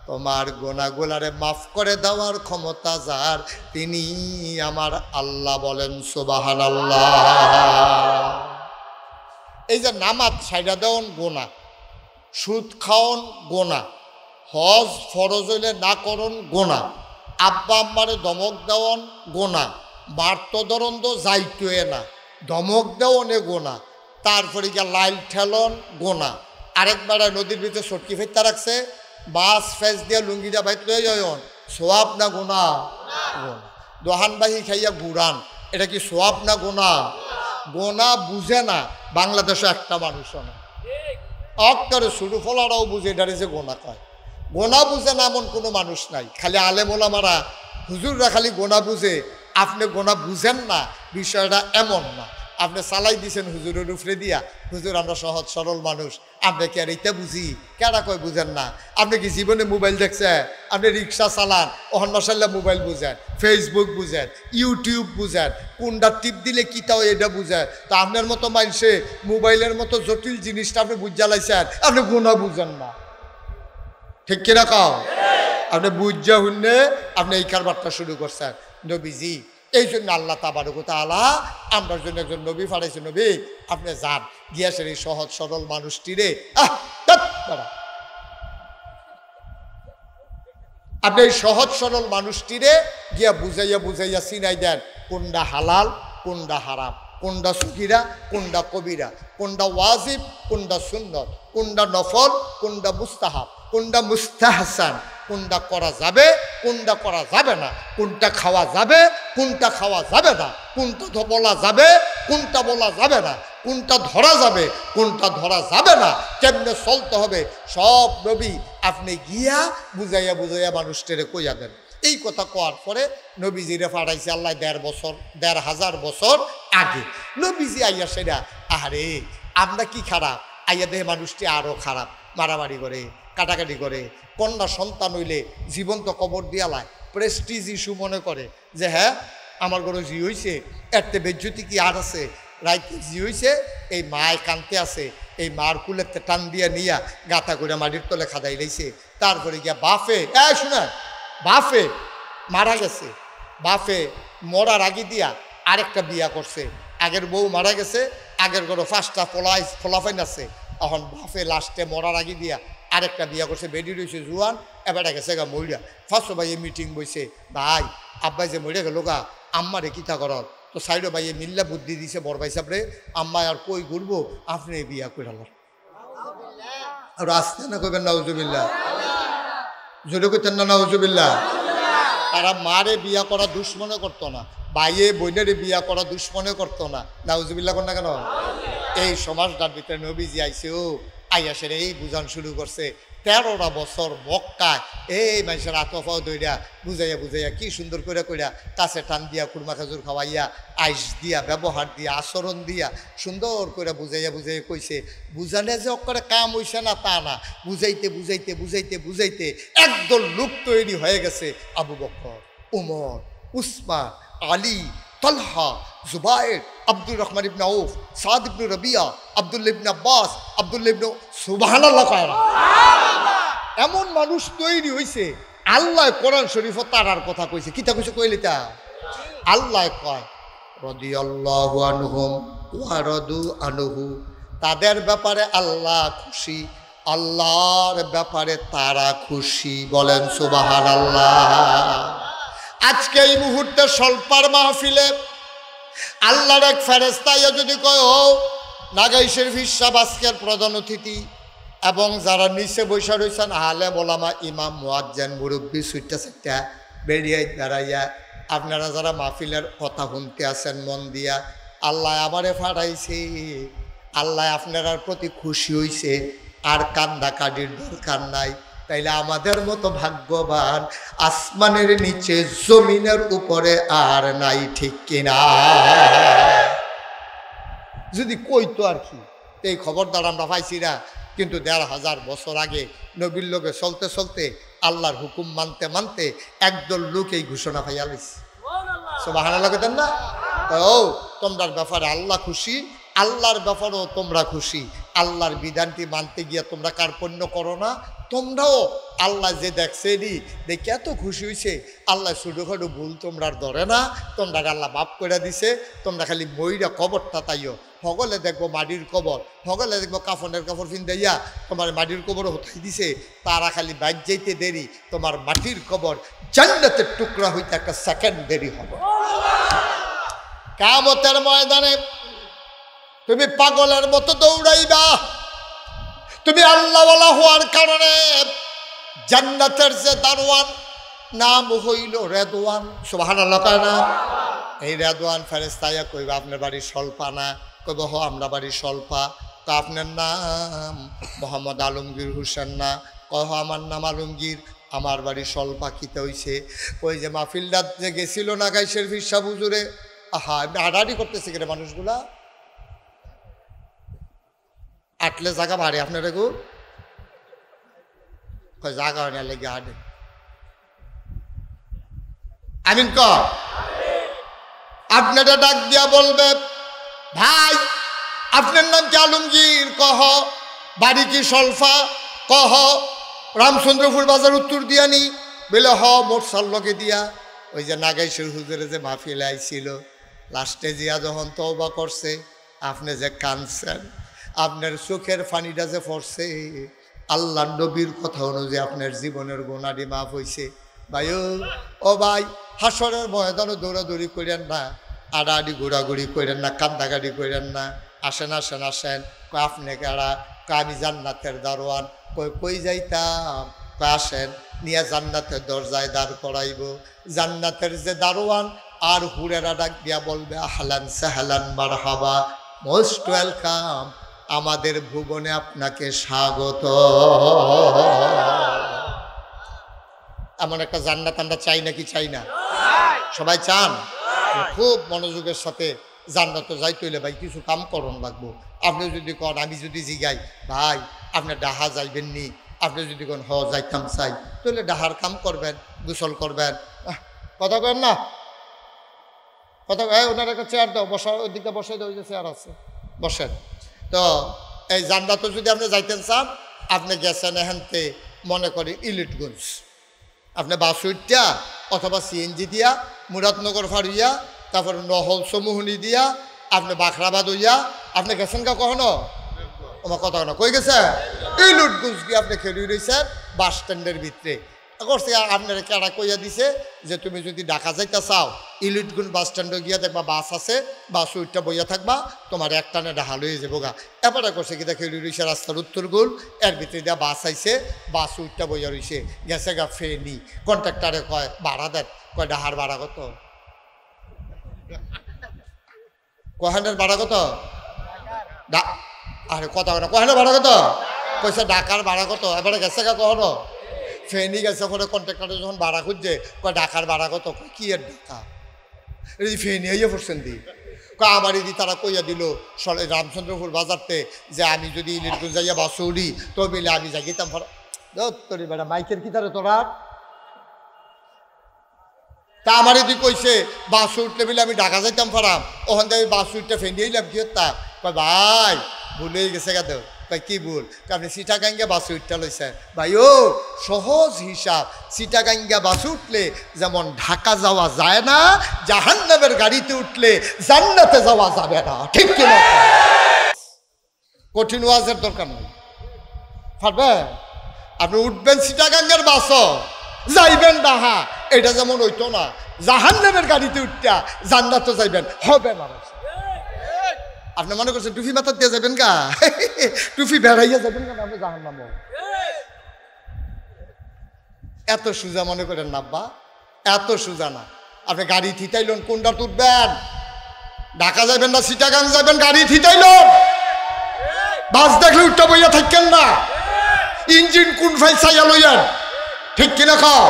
তোমার গোনাগুলারে মাফ করে দেওয়ার ক্ষমতা যার, তিনি আমার আল্লাহ। বলেন সুবহানাল্লাহ। এই যে নামাজ ছাইড়া দেওয়ান গোনা, সুদ খাওন গোনা, হজ ফরজ হইলে না করন গোনা, আব্বা আম্মারে ধমক দেওয়ান গোনা, মারত দরন্দ যাইতোয়ে না, ধমক দেওয়ানে গোনা, তারপরে গিয়া লাইল ঠেলন গোনা, আরেকবার নদীর ভিতরে সটকি ফেরতে রাখছে, মাছ ফেস দিয়ে লুঙ্গিটা বাইত লয়ে যায়ন, সোয়াব না গোনা? গোনা। দোহানবাহি খাইয়া ঘুরান, এটা কি সোয়াব না গোনা? গোনা বুঝে না বাংলাদেশে একটা মানুষও না। অক্তরে শুরু ফলারাও বুঝে এটারে যে গোনা কয়। গোনা বুঝে না এমন কোনো মানুষ নাই। খালি আলেম ওলামারা হুজুররা খালি গোনা বুঝে, আপনি গোনা বুঝেন না, বিষয়টা এমন না। আপনি চালাই দিছেন হুজুরের উপরে দিয়া, হুজুর আমরা সহজ সরল মানুষ, আপনি কি আর এইটা বুঝি? কেডা কয় বুঝেন না? আপনি কি জীবনে মোবাইল দেখছেন? আপনি রিক্সা চালান, ওহন মশাল্লা মোবাইল বুঝেন, ফেসবুক বুঝেন, ইউটিউব বুঝেন, কোনটা টিপ দিলে কি তাও এটা বুঝেন। তা আপনার মতো মানুষে মোবাইলের মতো জটিল জিনিসটা আপনি বুঝা লাইছেন, আপনি গোনা বুঝেন না। ঠিক কিনা কাও? আপনি বুঝা হুন্নে আপনি এই কারবারটা শুরু করছেন। নবীজি এই জন্য আল্লাহ তাবারক ওয়া তাআলা আমরার জন্য একজন নবী পাঠাইছে। নবী আপনি যান গিয়াছেন এই সহজ সরল মানুষটিরে, আপনি এই সহজ সরল মানুষটিরে গিয়া বুঝাইয়া বুঝাইয়া চিনাই দেন কোনটা হালাল কোনটা হারাম, কোনটা সগীরা কোনটা কবিরা, কোনটা ওয়াজিব কোনটা সুন্নত, কোনটা নফল কোনটা মুস্তাহাব, কোনটা মুস্তাহসান, কোনটা করা যাবে কোনটা করা যাবে না, কোনটা খাওয়া যাবে কোনটা খাওয়া যাবে না, কোনটা বলা যাবে কোনটা বলা যাবে না, কোনটা ধরা যাবে কোনটা ধরা যাবে না, কেমনে চলতে হবে, সব নবী আপনি গিয়া বুঝাইয়া বুঝাইয়া মানুষটারে কইয়া দেন। এই কথা কোয়ার পরে নবীজিরে পাঠাইছে আল্লাহ ১,৫০০ বছর আগে। নবীজি আইয়া সেটা আরে আমরা কি খারাপ, আইয়া দেহে মানুষটি আরও খারাপ, মারামারি করে কাটাকাটি করে, কন্যা সন্তান হইলে জীবন্ত কবর দিয়ালায়, প্রেস্টিজ ইস্যু মনে করে যে হ্যাঁ আমার ঘরে জি হয়েছে, এরতে বেজ্জতি কি আর আছে, রাইতে জি হয়েছে, এই মায় কানতে আছে, এই মার কুলেতে টান দিয়া নিয়া গাঁথা করে মাটির তলে খাদাই লাইছে। তারপরে গিয়া বাফে শোনা বাফে মারা গেছে, বাফে মরার আগে দিয়া আরেকটা বিয়া করছে, আগের বউ মারা গেছে, আগের ঘরে 5টা ফলাফাইন আছে, এখন বাফে লাস্টে মরার আগে দিয়া আরেকটা বিয়া করছে বেডি রয়েছে জুয়ান, এবার গেছে গা মরিয়া। ফার্স্ট ভাইয়ে মিটিং বইছে, ভাই আব্বাই যে মরে গেল গা, আম্মারে কিতা কর। তো সাইডো ভাইয়ে মিল্লা বুদ্ধি দিছে বড় ভাই সাহেবরে, আম্মা আর কই ঘুরবো, আপনি বিয়া করাল। আর আসতে না কইবেন নাউজুবিল্লাহ, জোরে কইতেন না নাউজুবিল্লাহ। তারা মারে বিয়া করা দুশ্মনে করতো না, ভাইয়ে বোনের বিয়া করা দুশ্মনে করতো না। নাউজুবিল্লাহ কর না কেন? এই সমাজটার ভিতরে নবীজি আইছে, ও আইয়াসের এই বুঝান শুরু করছে। 13টা বছর মক্কায় এই মানুষের আতফাও দইরা বুঝাইয়া বুঝাইয়া কি সুন্দর করে কইরা কাছে টান দিয়া কুরমা খাজুর খাওয়াইয়া আইস দিয়া ব্যবহার দিয়া আচরণ দিয়া সুন্দর করে বুঝাইয়া বুঝাইয়া কইছে। বুঝালে যে অক্ষরে কাম হইছে না তা না, বুঝাইতে বুঝাইতে বুঝাইতে বুঝাইতে একদল লোক তৈরি হয়ে গেছে। আবু বকর, উমর, উসমান, আলী, তলহা, জুবায়ের, আব্দুর রহমান ইবনে আউফ, সাদ ইবনে রবিয়া, আব্দুল্লাহ ইবনে আব্বাস, আব্দুল্লাহ ইবনে সুবহানাল্লাহ কায়রা। এমন মানুষ তৈরি হইছে। আল্লাহ কোরআন শরীফ তারার কথা কইছে। কিতা কইছে কইলিতা? আল্লাহ কয় রাদিয়াল্লাহু আনহুম ওয়া রাদু আনহু, তাদের ব্যাপারে আল্লাহ খুশি, আল্লাহর ব্যাপারে তারা খুশি। বলেন সুবহানাল্লাহ। আজকে এই মুহূর্তে স্বল্পার মাহফিলে আল্লাহর এক ফেরেশতা যদি কয়, ও নাগাই শরীফ সাহেব আজকের প্রধান অতিথি, এবং যারা নিচে বৈশা রয়েছেন আলেম ওলামা, ইমাম, মুয়াজ্জিন, মুরব্বী, সুইটা সাইটা বেরিয়ে দাঁড়াইয়া আপনারা যারা মাহফিলের কথা শুনতে আছেন মন দিয়া, আল্লাহ আমারে ফাটাইছে, আল্লাহ আপনার প্রতি খুশি হইছে, আর কান্দা কাটির দরকার নাই। তাইলে আমাদের মতো ভাগ্যবান আসমানের নিচে জমিনের উপরে আর নাই, ঠিক কিনা? যদি কইতো আর কি, এই খবরদার আমরা পাইছি না। কিন্তু 1500 বছর আগে নবীর লোকে চলতে চলতে আল্লাহর হুকুম মানতে মানতে একদল লোক এই ঘোষণা পাইয়া লইছে। সুবহানাল্লাহ কইতেন না? ও তোমরার ব্যাপারে আল্লাহ খুশি, আল্লাহর ব্যাপারেও তোমরা খুশি। আল্লাহর বিধানটি মানতে গিয়া তোমরা কার্পণ্য করো না। তোমরাও আল্লাহ যে দেখছে দেখে এত খুশি হয়েছে, আল্লাহ ছোটোখাটো ভুল তোমরা ধরে না, তোমরা আল্লাহ মাফ করে দিছে। তোমরা খালি মইরা কবরটা তাইও, হগলে দেখবো মাটির কবর, হগলে দেখবো কাফনের কাপড় ফিন্দাইয়া তোমার মাটির কবরও হতাই দিছে। তারা খালি বাইক যাইতে দেরি, তোমার মাটির কবর জান্নাতের টুকরা হইতে একটা সেকেন্ড দেরি হবে। কিয়ামতের ময়দানে তুমি পাগলের মতো দৌড়াইবা। তুমি আল্লাহওয়ালা হওয়ার কারণে জান্নাতের যে দারোয়ান, নাম হইল রেদওয়ান। সুবহানাল্লাহ না? এই রেদওয়ান ফেরেশতায়া কইবা আপনার বাড়ি স্বল্পা না? কইব হ আমরা বাড়ি স্বল্পা। তা আপনার নাম মোহাম্মদ আলমগীর হোসেন না? কহ আমার নাম আলমগীর, আমার বাড়ি স্বল্পা। কিতে হইছে? ওই যে মাহফিলদার যে গেছিল না গাইশের ফিরসা হুজুরে, আহা হাঁটাহাঁটি করতেছে কেন মানুষগুলা? আটলে জায়গা ভাড়ে আপনারা গো জায়গা হয় না লেগে হাঁটে। আমিন ক আপনারা ডাক দিয়া বলবে, ভাই আপনার নাম কি আলমগীর? কহ। বাড়ি কি সলফা? কহ। রামচন্দ্রপুর বাজার উত্তর দিয়ানি? বলে হ মোটসার লগে দিয়া। ওই যে নাগাইশের হুজুরে যে মাহফিল আইছিল, লাস্টে জিয়া যখন তওবা করছে, আপনি যে কাঁদছেন, আপনার চোখের পানিটা যে পড়ছে, আল্লাহ নবীর কথা অনুযায়ী আপনার জীবনের গুনাহটি মাফ হয়েছে। ভাই ও ভাই, হাসরের ময়দানে দৌড়াদৌড়ি করেন না, আড়াআড়ি ঘোরাঘুরি করেন না, কান্দাকাটি করেন না। আসেন আসেন আসেন। কয় আপনি কারা? কয় আমি জান্নাতের দারোয়ান। কই কই যাইতাম? কয় আসেন, নিয়ে জান্নাতের দরজায় দাঁড় করাইব। জান্নাতের যে দারোয়ান আর হুরেরা ডাক দিয়া বলবে, আহলান সাহলান মারহাবা, মোস্ট ওয়েলকাম, আমাদের ভুবনে আপনাকে স্বাগত। এমন একটা জান্নাত আমরা চাই নাকি চাই না? সবাই চান? খুব মনোযোগের সাথে জান্নাতে যাইতে হইলে ভাই কিছু কাম করণ লাগবো। আপনি যদি কন, আমি যদি জিগাই ভাই আপনি ডাহা যাইবেন নি, আপনি যদি কোন হ যাইতাম চাই, তাহলে ডাহার কাম করবেন, গোসল করবেন। কথা কেন না? কথা ওনার একটা চেয়ার দাও, বসা, ওই দিকটা বসাই দাও, ওই যে চেয়ার আছে, বসেন। তো এই জান্নাতে যদি আপনি যাইতেন চান, আপনি গেছেন এখানতে মনে করি ইলিটগঞ্জ, আপনি বাস উঠটা অথবা সিএনজি দিয়া মুরাদনগর ফাড়িয়া, তারপরে নহল সমুহনি দিয়া আপনি বাখরাবাদ হইয়া আপনি গেছেন কা কখনো? আমার কথা না কই গেছে? ইলুটগুঞ্জ গিয়ে আপনি খেলি রয়েছেন বাস স্ট্যান্ডের ভিতরে করছে আপনার কেডা কইয়া দিছে যে তুমি যদি ঢাকা যাইতে চাও ইলিটগুন বাস স্ট্যান্ডে গিয়া দেখবা বাস আছে বাস উইটটা বইয়া থাকবা তোমার একটানে ঢাল হয়ে যাবো গা এবারে করছে কি দেখে রইছে রাস্তার উত্তর গোল এর ভিতরে দিয়া বাস আইছে বাস উইটটা বইয়া রইছে গেছে গা ফেনি কন্ট্রাক্টারে কয় ভাড়া দেন কয় ডাহার ভাড়া কত কহানের ভাড়া কত আরে কথা না কহানের ভাড়া কত কইছে ঢাকার ভাড়া কত এবারে গেছে গা কখনো ফেনি গেছে ওখানে কন্ট্রাক্টারে যখন ভাড়া খুঁজছে কয় ঢাকার ভাড়া কত কি এর ঢাকা এই ফেনি হইয়া পড়ছেন দি আমার দি তারা কইয়া দিল রামচন্দ্রপুর বাজারতে যে আমি যদি ইলিটগুঞ্জ যাইয়া বাস উড়ি তো মিলে আমি যাই গেতাম তোরি বেড়া মাইকের কি তারে তোরা তা আমার দি কইছে বাস উঠলে মিলে আমি ঢাকা যাইতাম ফারাম ওখান থেকে বাস উঠতে ফেনি হইলাম কি তা কয় ভাই ভুলেই গেছে গা তো ভাই কি ভুল আপনি চিটাগাঙ্গা বাসে উঠতে লইছেন ভাই ও সহজ হিসাব চিটাগাঙ্গা বাসে উঠলে যেমন ঢাকা যাওয়া যায় না জাহান্নামের গাড়িতে উঠলে জান্নাতে যাওয়া যাবে না ঠিক কিনা কঠিন ওয়াজের দরকার নেই পারবেন আপনি উঠবেন চিটাগাঙ্গের বাসও যাইবেন ডাহা এটা যেমন হইতো না জাহান্নামের গাড়িতে উঠতে জান্নাতে যাইবেন হবে না আপনি মনে করছেন টুপি মাথার দিয়ে যাবেন গা টুপি বেড়াইয়া যাবেন কেন আপনি জাহান্নাম এত সোজা মনে করেন না আব্বা এত সোজা না আপনি গাড়ি থিতাইলেন কোনটা তুলবেন ঢাকা যাবেন না চিটাগাং যাবেন গাড়ি থিতাইলেন বাস দেখলে উঠটা বইয়া থাকেন না ইঞ্জিন কোন ফাই চাইয়া লইয়ান ঠিক কিনা খাও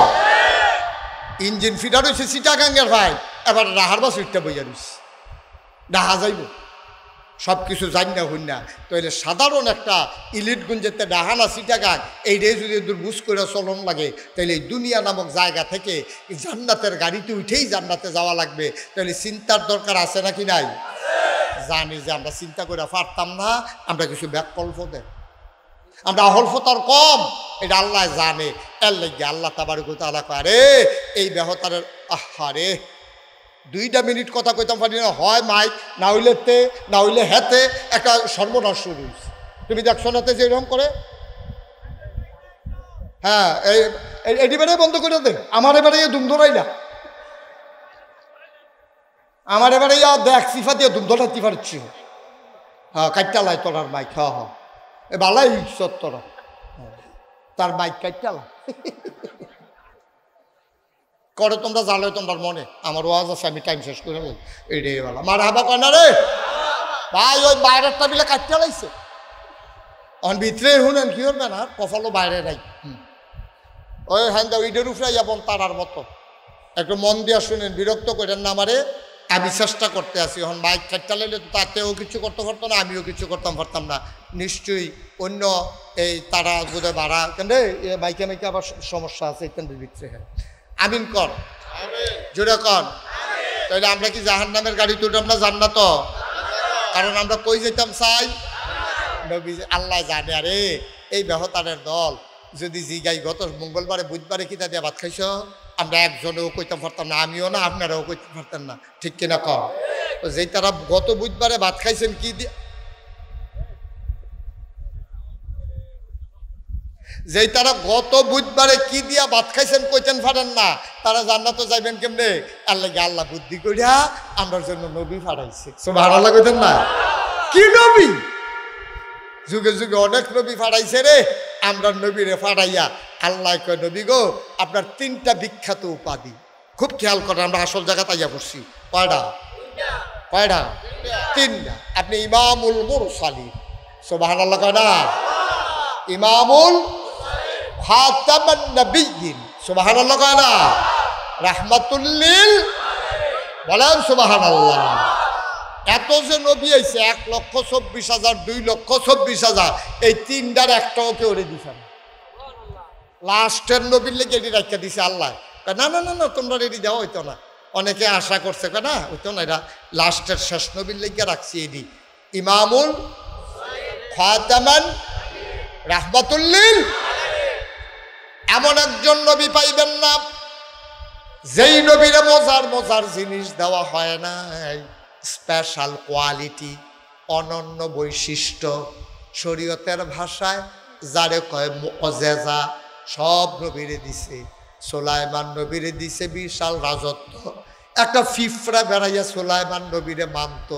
ইঞ্জিন ফিটা রয়েছে চিটাগাঙ্গের ভাই এবার রাহার বাস উঠটা বইয়া রয়েছে ডাহা যাইব সব কিছু জানি না হই না তাহলে সাধারণ একটা ইলিটগুঞ্জেতে ডাহানা চিটাগাং এইটাই যদি দুর্বুজ করে চলন লাগে তাহলে এই দুনিয়া নামক জায়গা থেকে জান্নাতের গাড়িতে উঠেই জান্নাতে যাওয়া লাগবে তাহলে চিন্তার দরকার আছে নাকি নাই জানি যে আমরা চিন্তা করে পারতাম না আমরা কিছু ব্যাকল্প দেয় আমরা অহল্পতার কম এটা আল্লাহ জানে এর লাগে আল্লাহ তাবারক ওয়া তাআলা করে এই ব্যাহতারের আহারে 2টা মিনিট কথা কইতাম পারি না হয় মাইক না হইলে তে না হইলে হেতে একটা সর্বনাশ শুরু হয়েছে তুমি দেখছো না যে এরকম করে হ্যাঁ এটি বেড়ে বন্ধ করে দে আমার এবারে দুম ধরাইলা আমার এবারে দেখ সিফা দিয়ে দুম ধরাতে পারছি হ্যাঁ কাটটালাই তোরার মাইক হ্যাঁ হ্যাঁ এ বালাই ইচ্ছত তোরা তার মাইক কাটটালা করে তোমরা জানো তোমার মনে আমার ওয়াজ আছে আমি টাইম শেষ করে এটাই বলা মার হাবা কয় না রে ভাই ওই বাইরেরটা বিলে কাটতে লাইছে অন ভিতরে শুনেন কি করবে না কপালও বাইরে নাই ওই হ্যাঁ ইডের উপরে যাবন তারার মতো একটু মন দিয়া শুনেন বিরক্ত করেন না আমারে আমি চেষ্টা করতে আসি এখন মাইক কাটতে লাইলে তো তাতেও কিছু করতে পারতো না আমিও কিছু করতাম পারতাম না নিশ্চয়ই অন্য এই তারা বোধহয় ভাড়া কেন মাইকে মাইকে আবার সমস্যা আছে ইত্যাদির ভিতরে হ্যাঁ আমিন কর জোরে কর তাহলে আমরা কি জাহান্নামের গাড়ি তুলতাম না জান্নাত কারণ আমরা কই যেতাম চাই আল্লাহ জানে আরে এই ব্যাহতারের দল যদি জিগাই গত মঙ্গলবারে বুধবারে কিতা দিয়ে ভাত খাইছ আমরা একজনেও কইতাম পারতাম না আমিও না আপনারাও কইতে পারতেন না ঠিক কিনা কর তো যেই তারা গত বুধবারে ভাত খাইছেন কি দিয়ে যেই তারা গত বুধবারে কি দিয়া ভাত খাইছেন কইতেন পারেন না তারা জান্নাতে যাইবেন কেমনে আল্লাহ বুদ্ধি করিয়া আমরার জন্য নবী ফাড়াইছে সুবহানাল্লাহ কইতেন না কি নবী যুগে যুগে অনেক নবী ফাড়াইছে রে আমরা নবীরে ফাড়াইয়া আল্লাহ কয় নবী গো আপনার 3টা বিখ্যাত উপাধি খুব খেয়াল করেন আমরা আসল জায়গা তাইয়া পড়ছি কয়টা 3টা আপনি ইমামুল মুরসালিন সুবহানাল্লাহ কয় না ইমামুল খাতামান নবিয়্যিন সুবহানাল্লাহ কয় না রাহমাতুল লিল বলেন সুবহানাল্লাহ এত যে নবী আইছে 1,24,000 2,24,000 এই 3টার একটাও কেউ রে দিছে না লাস্টের নবীর লেগে এটি রাখা দিছে আল্লাহ না না না না তোমরা রেডি যাও হইতো না অনেকে আশা করছে না হইতো না এটা লাস্টের শেষ নবীর লেগে রাখছি এটি ইমামুল খাতামান রাহমাতুল লিল এমন একজন নবী পাইবেন না যেই নবীরে মজার জিনিস দেওয়া হয় না স্পেশাল কোয়ালিটি অনন্য বৈশিষ্ট্য শরীয়তের ভাষায় যারে কয় মুআজ্জিজা, সব নবীরে দিছে। সুলাইমান নবীরে দিছে বিশাল রাজত্ব। একটা ফিফরা বেড়াইয়া সুলাইমান নবীরে মানত।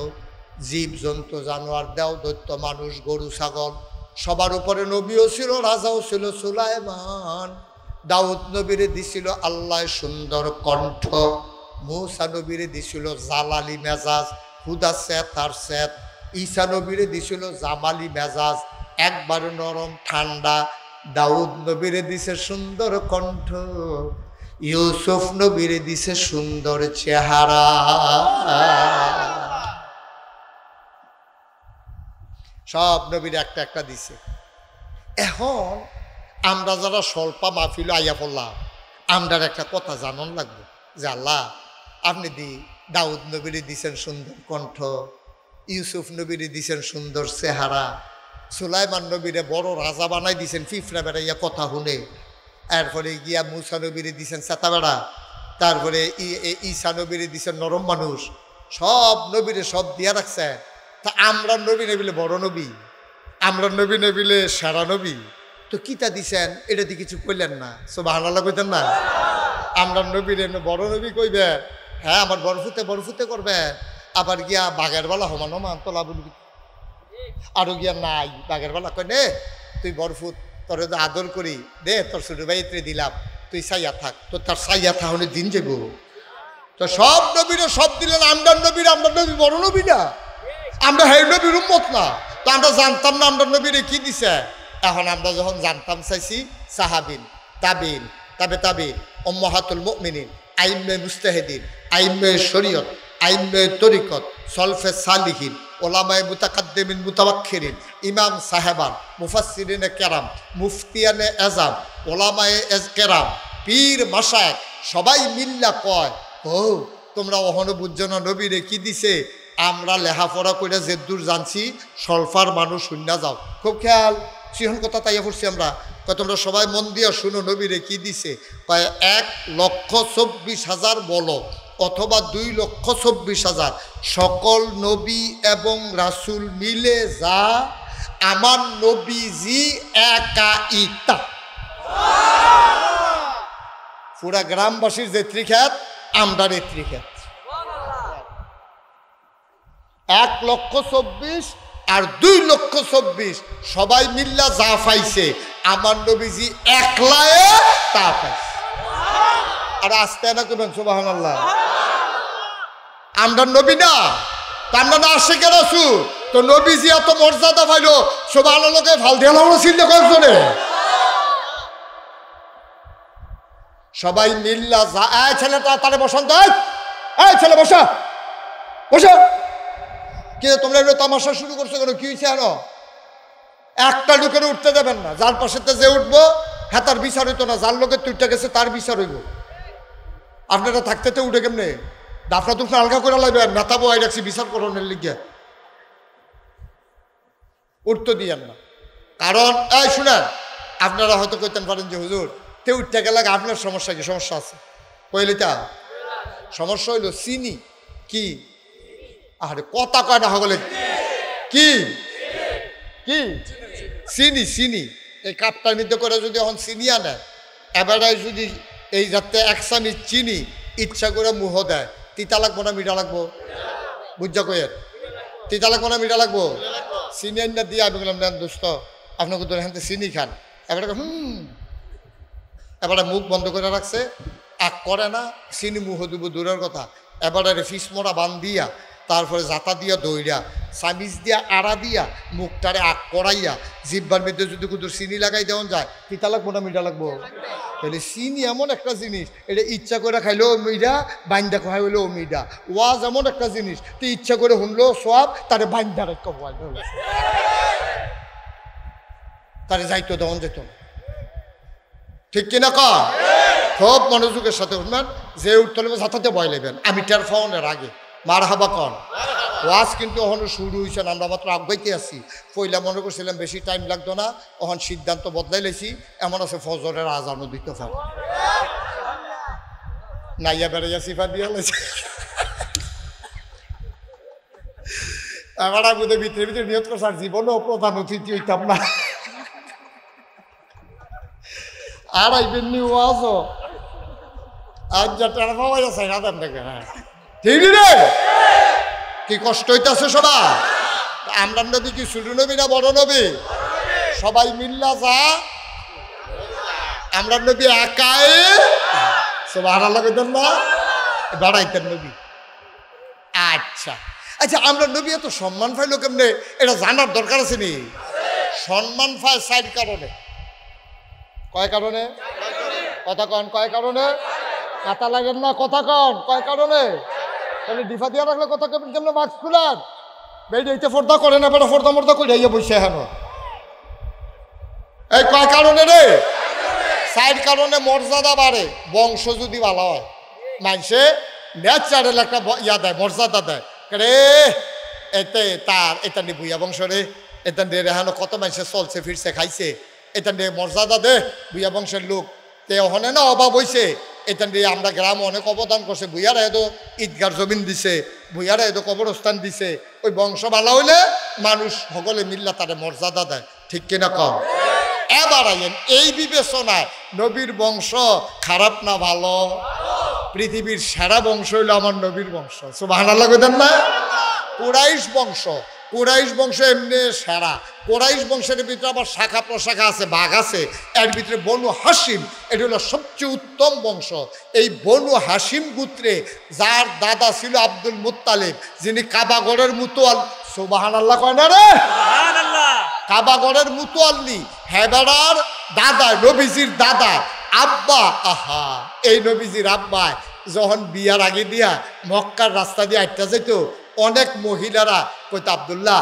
জীব জন্তু জানোয়ার দেও দৈত্য মানুষ গরু ছাগল সবার উপরে নবীও ছিল, রাজাও ছিল সুলাইমান। দাউদ নবীরে দিছিল আল্লাহ সুন্দর কণ্ঠ, মূসা নবীরে দিছিল জালালি মেজাজ, হুদা সেত আর সেত। ঈসা নবীরে দিছিল জামালি মেজাজ, একবারে নরম ঠান্ডা। দাউদ নবীরে দিছে সুন্দর কণ্ঠ, ইউসুফ নবীরে দিছে সুন্দর চেহারা। সব নবীর একটা একটা দিছে। এখন আমরা যারা স্বল্পা মাহফিল আইয়া পড়লাম, আমরার একটা কথা জানন লাগবে যে আল্লাহ আপনি দাউদ নবীরে দিছেন সুন্দর কণ্ঠ, ইউসুফ নবীরে দিছেন সুন্দর চেহারা, সুলাইমান নবীরে বড় রাজা বানাই দিছেন, ফিফরা বেড়াইয়া কথা শুনে। এরপরে গিয়া মূসা নবীরে দিছেন চেতা বেড়া, তারপরে ঈসা নবীরে দিছেন নরম মানুষ। সব নবীরে সব দিয়া রাখছে। তা আমরা নবী নেবিলে বড় নবী, আমরা নবী নেবিলে সেরা নবী, তো কিতা দিছেন এটা দিয়ে কিছু কইলেন না? সুবহানাল্লাহ কইতেন না? আমরা নবীর বড় নবী কইবে, হ্যাঁ আমার বরফুতে করবে, আবার গিয়া বাঘের বেলা হমান হমান তোলা বলবি, আরো গিয়া নাই বাঘের বেলা কয় নে তুই বরফুত, তোর আদর করি দে, তোর ছোট ভাইত্রে দিলাম, তুই সাইয়া থাক, তোর তার সাইয়া থাকলে দিন যাব। তো সব নবীরা সব দিলেন, আমরা নবী বড় নবী না, আমরা হে নবীর উম্মত না। তো আমরা জানতাম না আমরা নবীরে কি দিছে। এখন আমরা যখন জানতাম চাইছি, সাহাবিন, তাবিন, তাবে উম্মাহাতুল মুমিনিন, আইম্মে মুস্তাহিদিন, আইম্মে শরীয়ত, আইম্মে তরিকত, সলফে সালিহিন, ওলামায়ে মুতাকাদ্দিমিন মুতাওয়াক্খিরিন, ইমাম সাহেবান, মুফাসসিরিনে কেরাম, মুফতিয়ানে এজাম, ওলামায়ে কেরাম, পীর মাশায়েখ সবাই মিল্লা কয়, ও তোমরা অহনো বুঝছো না নবীরে কি দিছে। আমরা লেখাপড়া করে যে দূর জানছি, সলফার মানুষ শূন্য যাও, খুব খেয়াল সিহন কথা তাইয়া পড়ছি আমরা। কয় তোমরা সবাই মন দিয়া শুনো নবীরে কি দিছে। কয় 1,24,000 বলো অথবা 2,24,000 সকল নবী এবং রাসূল মিলে যা আমার নবীজি একা ইতা। পুরা গ্রামবাসীর যে ত্রিখ্যাত, আমরা ত্রিখ্যাত। 1,24,000 আর 2,24,000 সবাই মিল্লা যা পাইছে আমার নবীজি একলায়ে তা পাইছে। আর আস্তে না করবেন সুবহানাল্লাহ। আমরা নবী না, আমরা না আশিকে রাসূল, তো নবীজি এত মর্যাদা পাইলো, সুবহানাল্লাহকে ভাল দিয়া লাগলো চিন্তা করছনে। সবাই মিল্লা যা, এই ছেলেটা তারে বসন্ত, এই ছেলে বসা বসা, কে তোমরা এগুলো তামাশা শুরু করছো কেন? কি হয়েছে? আরো একটা লোকের উঠতে দেবেন না, যার পাশেতে যে উঠবো হ্যাঁ তার বিচার হইতো না, যার লোকের তুইটা গেছে তার বিচার হইব। আপনারা থাকতে তো উঠে কেমনে দাফনা তুফনা আলগা করে লাগবেন, নেতা বই রাখছি বিচার করণের লিগে, উঠতে দিয়েন না। কারণ এই শুনেন, আপনারা হয়তো কইতেন পারেন যে হুজুর তে উঠতে গেলে আপনার সমস্যা কি? সমস্যা আছে কইলেটা সমস্যা হইল চিনি কি, আরে কথা কয় না হলে কি কি চিনি, চিনি এই কাপটার মধ্যে করে যদি এখন চিনি আনে, এবারে যদি এই যাতে 1 চামচ চিনি ইচ্ছা করে মুহ দেয়, তিতা লাগবো না মিঠা লাগবো? বুঝা কয়ের তিতা লাগবো না মিঠা লাগবো? চিনি আন্না দিয়ে আমি বললাম নেন দোস্ত আপনাকে তো এখান থেকে চিনি খান। এবারে এবারে মুখ বন্ধ করে রাখছে, আগ করে না, চিনি মুহ দিব দূরের কথা। এবারে ফিস মোড়া বান দিয়া, তারপরে জাতা দিয়া দইরা, চামিচ দিয়া আড়া দিয়া, মুখটারে আগ করাইয়া, জিব্বার মধ্যে যদি কুদুর চিনি লাগাই দেওয়া যায়, তিতা লাগবো না মিঠা লাগবো? তাহলে চিনি এমন একটা জিনিস, এটা ইচ্ছা করে খাইলেও মিঠা, বাইন্দা খাই হইলেও মিঠা। ওয়াজ এমন একটা জিনিস, তুই ইচ্ছা করে শুনলেও সব, তারে বাইন্দা রেখা তারে যাইতো দেওয়ান যেত, ঠিক কিনা কা? খুব মনোযোগের সাথে শুনবেন, যে উঠতে হলে যাতাতে ভয় নেবেন। আমি টের ফাউনের আগে মার হাবা কন ওয়াজ কিন্তু ওখানে শুরু হয়েছে, আমরা মাত্র আগাইতে আছি। পয়লা মনে করছিলাম বেশি টাইম লাগতো না, ওখান সিদ্ধান্ত বদলাই লেছি, এমন আছে ফজরের আজানও দিতে পারে নাইয়া বেড়াইয়া সিফা দিয়া লেছে। আমার বুধে ভিতরে ভিতরে নিয়ত করছে আর জীবনেও প্রধান অতিথি হইতাম না। আর আইবেন নি ওয়াজও আজ যা টাকা পাওয়া যাচ্ছে না দেন দেখে। হ্যাঁ ঠিক রে, কি কষ্ট হইতেছে সবাই। আমরা নবী কি ছোট নবী না বড় নবী? সবাই মিল্লা যা আমরা নবী একাই সুবহানাল্লাহ কইতেন না, বাড়াইতেন নবী। আচ্ছা আচ্ছা, আমরা নবী এত সম্মান পাইলো কেমনে, এটা জানার দরকার আছে নি? সম্মান পায় 4 কারণে। কয় কারণে? কথা কন, কয় কারণে? কাতা লাগেন না, কথা কন, কয় কারণে? তাহলে ডিফা দিয়া রাখলে কথা কেমন মাস্ক খুলার বেড়ে এইতে ফর্দা করে না, বেটা ফর্দা মর্দা করে ইয়ে বসে হেন। এই কয় কারণে রে? 4 কারণে মর্যাদা বাড়ে। বংশ যদি ভালো হয়, মানুষে ন্যাচারাল একটা ইয়া দেয়, মর্যাদা দেয়। রে এতে তার এটা নিয়ে বুইয়া বংশ রে, এটা নিয়ে রেহানো কত মানুষে চলছে ফিরছে খাইছে, এটা নিয়ে মর্যাদা দে বুইয়া বংশের লোক। তে ওখানে না অভাব হয়েছে, এটা নিয়ে আমরা গ্রামে অনেক অবদান করছে। বুইয়ারা এতো ঈদগার জমিন দিছে, বুইয়ারা এতো কবরস্থান দিছে। ওই বংশ ভালো হইলে মানুষ সকলে মিল্লা তারে মর্যাদা দেয়, ঠিক কিনা কম? এবার আইন এই বিবেচনায় নবীর বংশ খারাপ না ভালো? পৃথিবীর সেরা বংশ হইল আমার নবীর বংশ। সুবহানাল্লাহ কইতেন না? কুরাইশ বংশ, কুরাইশ বংশ এমনি সেরা। কুরাইশ বংশের ভিতরে আবার শাখা প্রশাখা আছে, ভাগ আছে। এর ভিতরে বনু হাসিম, এটা হলো সবচেয়ে উত্তম বংশ। এই বনু হাসিম গোত্রে যার দাদা ছিল আব্দুল মুত্তালিব, যিনি কাবাগরের মুতোয়াল, সুবহানাল্লাহ কয় না রে? কাবাগরের মুতোয়াল্লি, হেবেরার দাদা, নবীজির দাদা আব্বা। আহা, এই নবীজির আব্বা যখন বিয়ার আগে দিয়া মক্কার রাস্তা দিয়ে আটটা যেত, অনেক মহিলারা কইতো আব্দুল্লাহ,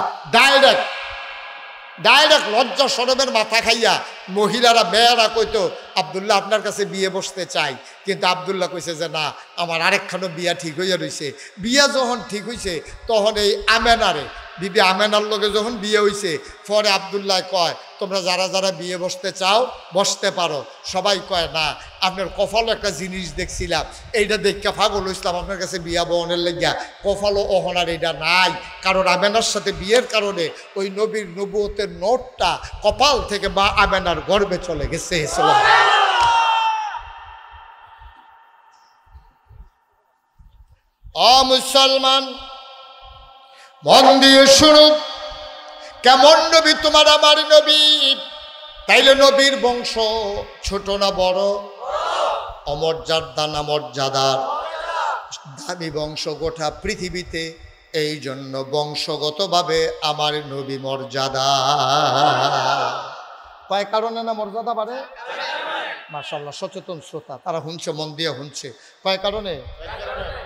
ডাইরেক্ট লজ্জা শরমের মাথা খাইয়া মহিলারা মেয়েরা কইতো আব্দুল্লাহ আপনার কাছে বিয়ে বসতে চাই। কিন্তু আব্দুল্লাহ কইছে যে না, আমার আরেকখানো বিয়া ঠিক হইয়া রইছে। বিয়া যখন ঠিক হইছে তখন এই আমেনারে, বিবি আমেনার লগে যখন বিয়ে হইছে, পরে আব্দুল্লাহ কয় তোমরা যারা যারা বিয়ে বসতে চাও বসতে পারো। সবাই কয় না, আপনার কপালও একটা জিনিস দেখছিলাম, এইটা দেখা পাগল হইছিলাম আপনার কাছে বিয়া বহনের লেগিয়া। কপালও অহনার এটা নাই, কারণ আমেনার সাথে বিয়ের কারণে ওই নবীর নবুয়তের নোটটা কপাল থেকে বা আমেনার গর্ভে চলে গেছে। মুসলমান মন দিয়ে শুনুন, কেমন নবী তোমার আমার নবী। তাইলে নবীর বংশ ছোট না বড়? অমর্যাদা না মর্যাদার? দামি বংশ গোটা পৃথিবীতে। এই জন্য বংশগতভাবে আমার নবী মর্যাদা। কয় কারণে না মর্যাদা বাড়ে? মাশাআল্লাহ, সচেতন শ্রোতা, তারা শুনছে, মন দিয়ে শুনছে। কয় কারণে?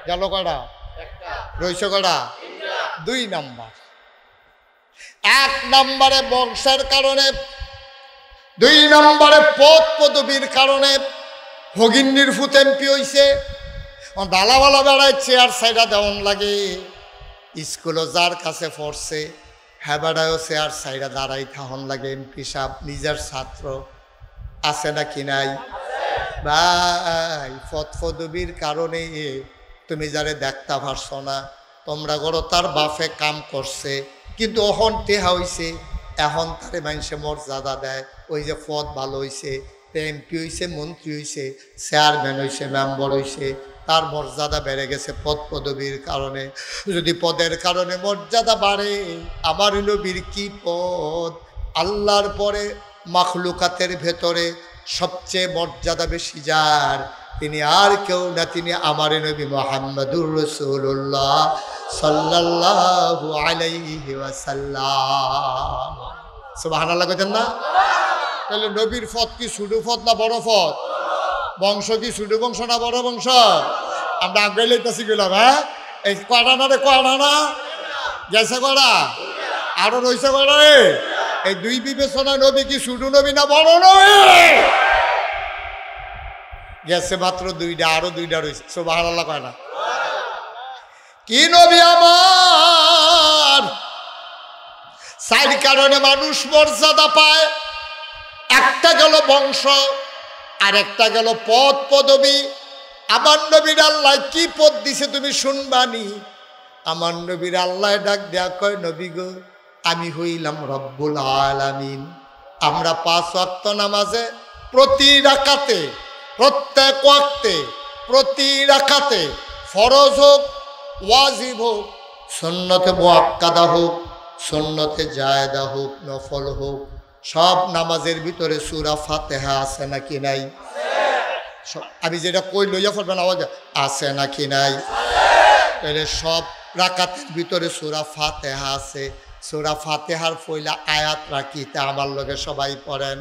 গেল কয়টা? রইছে কয়টা? 2 নাম্বার। 1 নম্বরে বংশের কারণে, 2 নম্বরে পদ পদবীর কারণে। হগিন্নির ফুত এমপি হইছে, ডালাওয়ালা বেড়ায় চেয়ার সাইডা দেওয়ান লাগে। স্কুলও যার কাছে পড়ছে হ্যাঁ বেড়ায়ও চেয়ার সাইডা দাঁড়াই থাহন লাগে। এমপি সাহেব নিজের ছাত্র, আছে নাকি নাই ভাই? পদ পদবীর কারণে তুমি যারে দেখতে পারছো না, তোমরা গড়ো তার বাপে কাম করছে, কিন্তু অহন টেহা হইছে, এখন তারে মানুষে মর্যাদা দেয়। ওই যে পদ ভালো হইছে, এমপি হইছে, মন্ত্রী হইছে, চেয়ারম্যান হইছে, মেম্বার হইছে, তার মর্যাদা বেড়ে গেছে পদ পদবীর কারণে। যদি পদের কারণে মর্যাদা বাড়ে, আমার নবীর কি পদ! আল্লাহর পরে মাখলুকাতের ভেতরে সবচেয়ে মর্যাদা বেশি যার, তিনি আর কেউ না, তিনি আমার নবী মুহাম্মদুর রাসূলুল্লাহ সাল্লাল্লাহু আলাইহি ওয়াসাল্লাম। সুবহানাল্লাহ কইতেন না? তাহলে নবীর পদ কি ছোট পদ না বড় পদ? বংশ কি ছোট বংশ না বড় বংশ? আমরা আগে লইতেছি গেলাম। হ্যাঁ, এই কয়টা না রে? কয়টা না গেছে? কয়টা আরো রয়েছে? কয়টা রে? এই 2 বিবেচনায় নবী কি ছোট নবী না বড় নবী? গেছে মাত্র 2টা, আরো 2টা রয়েছে। সুবহানাল্লাহ কয় না? কি নবী আমার! 4 কারণে মানুষ মর্যাদা পায়। একটা গেল বংশ, আর একটা গেল পদ পদবী। আমার নবীর আল্লাহ কি পদ দিছে তুমি শুনবানি। আমার নবীর আল্লাহ ডাক দেয়া কয়, নবী গো, আমি হইলাম রব্বুল আলামিন। আমরা 5 ওয়াক্ত নামাজে প্রতি রাকাতে, প্রত্যেক ওয়াক্তে, প্রতি রাকাতে, ফরজ হোক ওয়াজিব হোক, সুন্নতে মুআক্কাদা হোক, সুন্নতে জায়েদা হোক, নফল হোক, সব নামাজের ভিতরে সূরা ফাতিহা আছে নাকি নাই? আমি যেটা কই লইয়া পড়বেন আওয়াজ আছে নাকি নাই? তাহলে সব রাকাতের ভিতরে সূরা ফাতিহা আছে। সূরা ফাতিহার পয়লা আয়াত রাখি, তা আমার লগে সবাই পড়েন,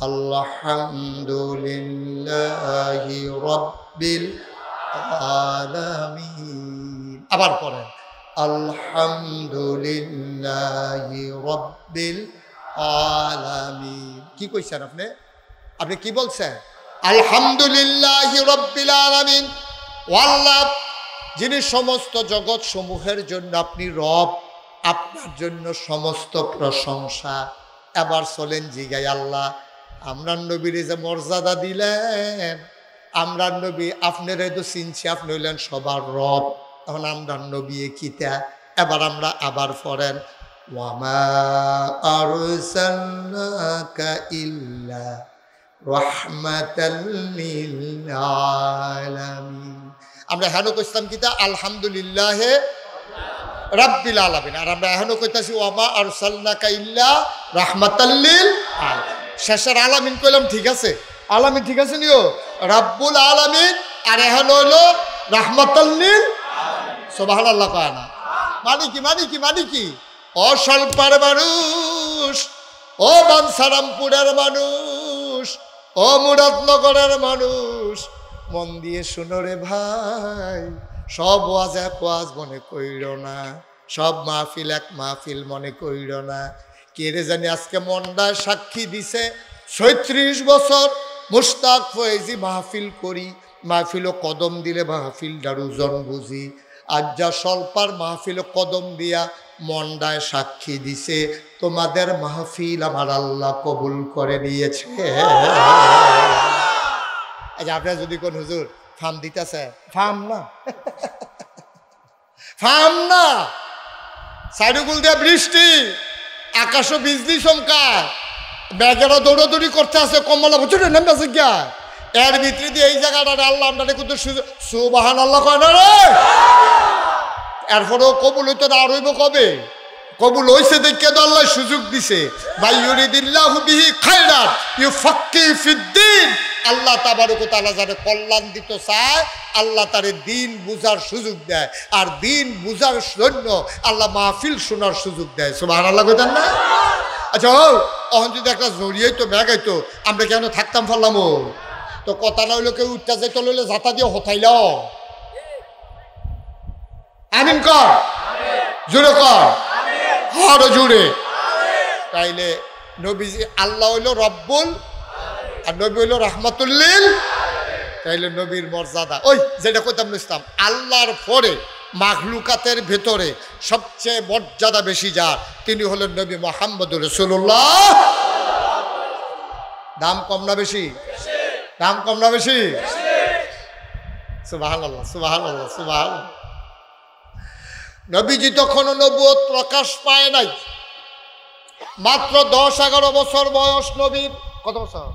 আলহামদুলিল্লাহি রাব্বিল আলামিন। আবার পড়েন, আলহামদুলিল্লাহি রাব্বিল আলামিন। কি কইছেন আপনি? আপনি কি বলছেন? আলহামদুলিল্লাহি রাব্বিল আলামিন। আল্লাহ যিনি সমস্ত জগৎ সমূহের জন্য আপনি রব, আপনার জন্য সমস্ত প্রশংসা। এবার চলেন জিগাই আল্লাহ, আমরা নবীর যে মর্যাদা দিলেন, আমরা নবী আপনারে তো চিনছি, আপনি হইলেন সবার রব, এখন আমরা নবী কিতা। এবার আমরা আবার পড়েন, ওয়ামা আরসালনাকা ইল্লা রাহমাতাল লিল আলামিন। আমরা হেন কইতাম কিতা, আলহামদুলিল্লাহ রাব্বিল আলামিন। আর আমরা এখনো কইতাছি ওয়ামা আরসালনাকা ইল্লা রাহমাতাল লিল আলামিন। শেষের আলামিন কইলাম, ঠিক আছে, আলামিন ঠিক আছে নিও, রাব্বুল আলামিন, আর এখন হইল রাহমাতাল লিল আলামিন। সুবহানাল্লাহ কয় না? মানে কি মানে কি মানে কি? ও স্বল্পার মানুষ, ও বানসারামপুরের মানুষ, ও মুরাদনগরের মানুষ, মন দিয়ে শুনো রে ভাই, সব ওয়াজ এক ওয়াজ মনে কইর না, সব মাহফিল এক মাহফিল মনে কইর না। কে রে জানি আজকে মনটায় সাক্ষী দিছে ৩৬ বছর মুশতাক ফয়েজি মাহফিল করি, মাহফিলও কদম দিলে মাহফিলটার ওজন বুঝি। আজ যা স্বল্পার মাহফিল কদম দিয়া মনটায় সাক্ষী দিছে, তোমাদের মাহফিল আমার আল্লাহ কবুল করে নিয়েছে। আচ্ছা, আপনার যদি কোন হুজুর ফার্ম দিতেছে, ফার্ম না ফার্ম না, সাইডুকুল দিয়ে বৃষ্টি, আকাশও বিজলি চমকায়, ব্যাগেরা দৌড়াদৌড়ি করতে আছে, কমলা বছরে নামতে আছে গিয়া, এর ভিতরে দিয়ে এই জায়গাটা আল্লাহ আপনাদের কিন্তু সুবহানাল্লাহ কয় না রে। এরপরেও কবুল হইতো না, আর হইব কবে? কবুল হইছে দেখে তো আল্লাহ সুযোগ দিছে, ভাই ইউরিদিল্লাহু বিহি খায়রান ইউফাক্কিহু ফিদ্দীন। আল্লাহ তাবারক ওয়া তাআলা যারে কল্যাণ দিতে চায়, আল্লাহ তারে দিন বুঝার সুযোগ দেয়, আর দিন বুঝার জন্য আল্লাহ মাহফিল শোনার সুযোগ দেয়। সুবহানাল্লাহ কইতেন না? আচ্ছা, অহন যদি একটা জড়িয়ে তো ব্যাগাইতো, আমরা কেন থাকতাম পারলাম? তো কথা না হইলো কেউ উঠতে যাইতে লইলে যাতা দিয়ে হতাইল। আমিন কর, জোরে কর, আরো জোরে। তাইলে নবীজি আল্লাহ হইল রব্বুল আর নবী হইল রাহমাতুল লিল। তাইলে নবীর মর্যাদা, ওই যেটা কইতাম ইসলাম, আল্লাহর পরে মাখলুকাতের ভেতরে সবচেয়ে মর্যাদা বেশি যার, তিনি হলেন নবী মুহাম্মদুর রাসূলুল্লাহ। দাম কম না বেশি? দাম কম না বেশি? সুবহানাল্লাহ সুবহানাল্লাহ সুবহানাল্লাহ। নবীজি তখনও নবুয়ত প্রকাশ পায় নাই, মাত্র 10-11 বছর বয়স নবীর। কত বছর?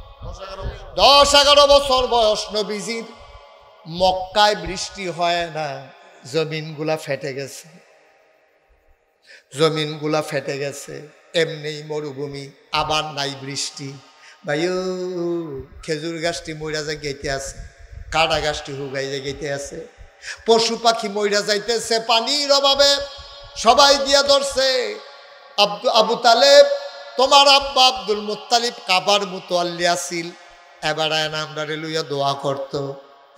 10-11 বছর বয়স নবীজির। মক্কায় বৃষ্টি হয় না, জমিনগুলা ফেটে গেছে, জমিনগুলা ফেটে গেছে, এমনি মরুভূমি, আবার নাই বৃষ্টি। ভাইও, খেজুর গাছটি মইরা যায় গেইতে আছে, কাটা গাছটি হুগাই যায় গেইতে আছে, পশু পাখি মইরা যাইতেছে পানির অভাবে, সবাই গিয়া ধরছে। আবু তালেব, তোমার আব্বা আব্দুল মুত্তালিব কাবার মুতাওয়াল্লি আসিল, এবার আমরা লইয়া দোয়া করতো,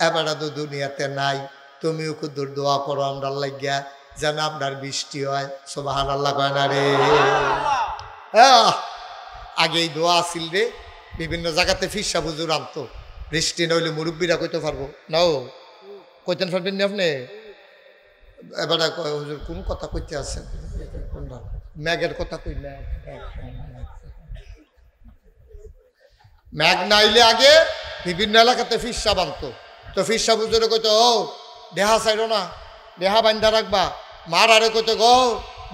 এবার তো দুনিয়াতে নাই, তুমিও কুদুর দোয়া করো আমরা লাগিয়া, যেন আপনার বৃষ্টি হয়। সুবহানাল্লাহ কয় না রে? আগেই দোয়া আসিল রে, বিভিন্ন জায়গাতে ফিরসা হুজুর আনতো, বৃষ্টি নইলে মুরব্বীরা কইতে পারবো নাও, কইতেন পারবেন না আপনি? এবারে হুজুর কোন কথা কইতে আছেন? ম্যাগের কথা কই না, ম্যাগ নাইলে আগে বিভিন্ন এলাকাতে ফিরসা বানতো, তো ফিরসা হুজুরে কইতো, ও দেহা চাইরো না, দেহা বান্ধা রাখবা। মার আরে কইতো, গো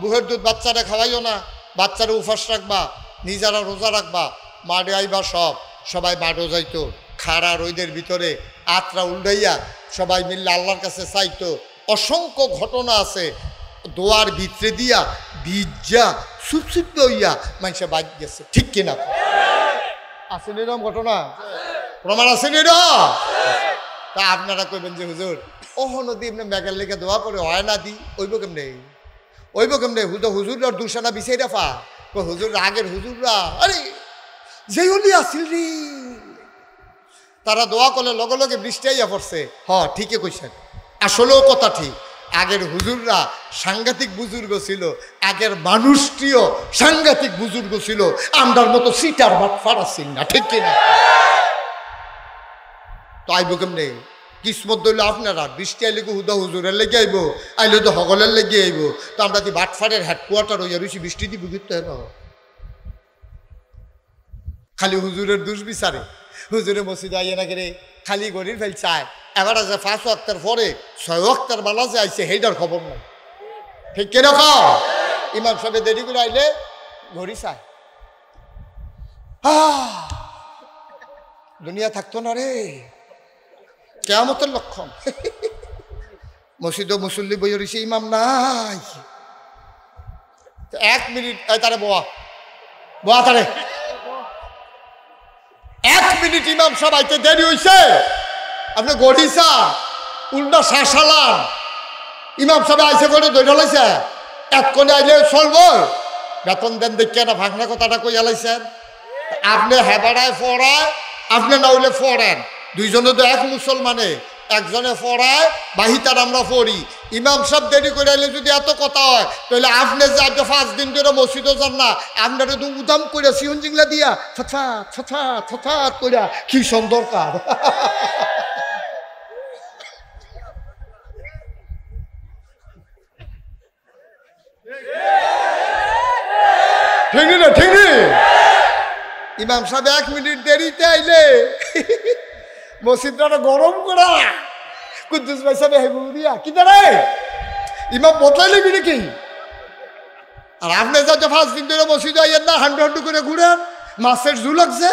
বুহের দুধ বাচ্চারা খাওয়াইও না, বাচ্চারা উপাস রাখবা, নিজেরা রোজা রাখবা, মারে আইবা, সব সবাই মাঠও যাইতো, খাড়া রোদের ভিতরে আত্রা উল্টাইয়া সবাই মিললে আল্লাহর কাছে চাইতো। অসংখ্য ঘটনা আছে, দোয়ার ভিতরে দিয়া ভিজা সুপসুপ হইয়া মানুষে বাদ গেছে, ঠিক কিনা? আছে এরকম ঘটনা, প্রমাণ আছে এরকম? তা আপনারা কইবেন যে হুজুর ওহ নদী এমনি মেঘের লেগে দোয়া করে হয় না দি, ওইব কেমনে হুজুর দুসানা বিছাই রাফা হুজুর আগের হুজুররা আরে যে হলি আসিল রে, তারা দোয়া করলে লগে লগে বৃষ্টি আইয়া পড়ছে। ঠিকই কইছেন, আসলেও কথা ঠিক। আগের হুজুররা সাংঘাতিক বুজুর্গ ছিল, আগের মানুষটিও সাংঘাতিক বুজুর্গ ছিল, আমরার মতো সিটার ভাত ফাড়াছিল না, ঠিক কিনা? তো আইব কেমনে? কিসমত দইল আপনারা, বৃষ্টি আইলে হুদা হুজুরের লেগে আইব, আইলে তো হগলের লেগে আইব। তো আমরা যে বাটফাড়ের হেডকোয়ার্টার হইয়া রয়েছি, বৃষ্টি দিব কিন্তু খালি হুজুরের দুষ বিচারে। হুজুরে মসজিদে আইয়া না করে খালি গরির ফেল চায়, এবার যে 5 ওয়াক্তের পরে 6 ওয়াক্তের বেলা যে আইসে সেইটার খবর নাই, ঠিক কিরকম? ইমাম সাহেব দেরি করে আইলে ঘড়ি চায়, দুনিয়া থাকতো না রে, কিয়ামতের লক্ষণ। মসজিদ মুসল্লি বই রয়েছে, ইমাম নাই। 1 মিনিট তারে বোয়া তারে 1 মিনিট ইমাম সাহেব আইতে দেরি হইছে, আপনি গড়িসা উল্টা শাসালাম, ইমাম সাহেব আইসে করে দৈরা লাইছে, এতক্ষণে আইলে চলবো, বেতন দেন দেখে না ভাঙনা কথাটা কইয়া লাইছেন। আপনি হেবাড়ায় পড়ায়, আপনি না হইলে পড়েন, দুইজনে তো এক মুসলমানে, একজনে পড়ায় বাহিতার আমরা পড়ি। ইমাম সাহেব দেরি করে আইলে যদি এত কথা হয়, তাহলে আপনি যে আজ 5 দিন ধরে মসজিদও যান না, আপনার তো উদাম করে সিহন জিংলা দিয়া ছছাৎ কইরা কি দরকার? ঠিক না? ঠিক না? ইমাম সাহেব 1 মিনিট দেরিতে আইলে মসজিদটা গরম করা কুদ্দুস ভাই সাহেব হেগুরিয়া কি দাঁড়ে ইমাম বদলাই লিবি নাকি? আর আপনি যা 5 দিন ধরে মসজিদে আইয়েন না, হান্ডু করে ঘুরেন, মাছের জু লাগছে,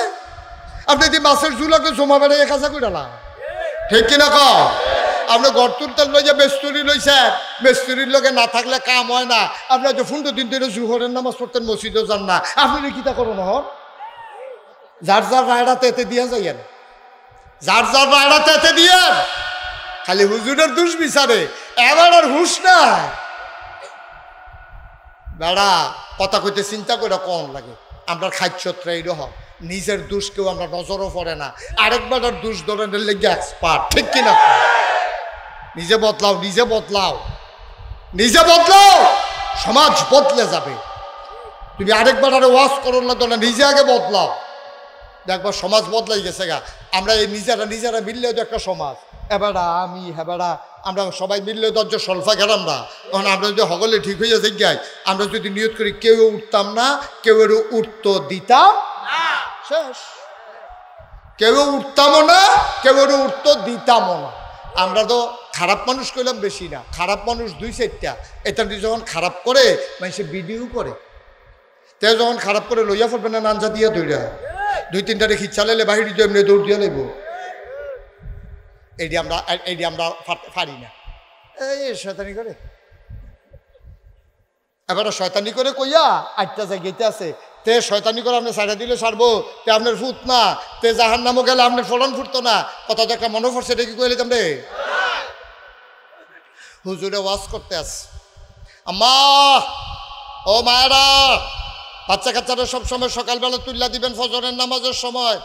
আপনি যদি মাছের জু লাগলে জমা বেড়ে কাজা কইরালা, ঠিক কিনা? আপনি ঘর তুলতেন লইয়া মেস্তুরি লইছেন, মেস্তুরির লগে না থাকলে কাম হয় না। আপনি যে 15 দিন ধরে জুহরের নামাজ পড়তেন, মসজিদও যান না, আপনি কিতা করুন? যার যার রায়ডাতে এতে দিয়া যাইয়েন, যার যার রায়ডাতে এতে দিয়েন, খালি হুজুরের দুষ বিচারে, এবার আর হুশ না। বেড়া কথা কইতে চিন্তা করে কম লাগে, আমরা খাদ্যত্রা এইরকম, নিজের দোষ কেউ আমরা নজরও পড়ে না, আরেকবার দোষ ধরনের লেগে এক্সপার্ট, ঠিক কিনা? নিজে বদলাও, নিজে বদলাও, নিজে বদলাও, সমাজ বদলে যাবে। তুমি আরেকবার আরে ওয়াজ করো না, তো না, নিজে আগে বদলাও, দেখবার সমাজ বদলাই গেছে গা। আমরা এই নিজেরা মিললেও তো একটা সমাজ, এবারা আমি হেবারা আমরা সবাই মিললেও তো সলফা গেলাম না। তখন আমরা যদি হগলে ঠিক হয়ে যাই, আমরা যদি নিয়ত করি কেউ উঠতাম না, কেউ উঠতো দিতাম শেষ, কেউ উঠতামও না, কেউ উঠতো দিতামও না। আমরা তো খারাপ মানুষ কইলাম বেশি না, খারাপ মানুষ 2-4টা। এটা যখন খারাপ করে মানে ভিডিও করে, তে যখন খারাপ করে লইয়া পড়বে না, নানজা দিয়া দৌড়া 2-3টা রেখি চালাইলে বাহির দিয়ে এমনি দৌড় দিয়া লাগবো। এইটি আমরা পারি না, এই শয়তানি করে, এবার শয়তানি করে কইয়া 8টা জায়গাতে আছে, তে শয়তানি করে আপনি সাইডা দিলে সারবো, তে আপনার ফুট না, তে জাহার নামও গেলে আপনার ফলন ফুটতো না। কথা তো একটা মনে পড়ছে, এটা কি কইলে তোমরে? হুজুরে ওয়াজ করতে আসে, আম্মা ও মায়েরা, বাচ্চা কাচ্চারা সবসময় সকালবেলা তুল্লা দিবেন ফজরের নামাজের সময়।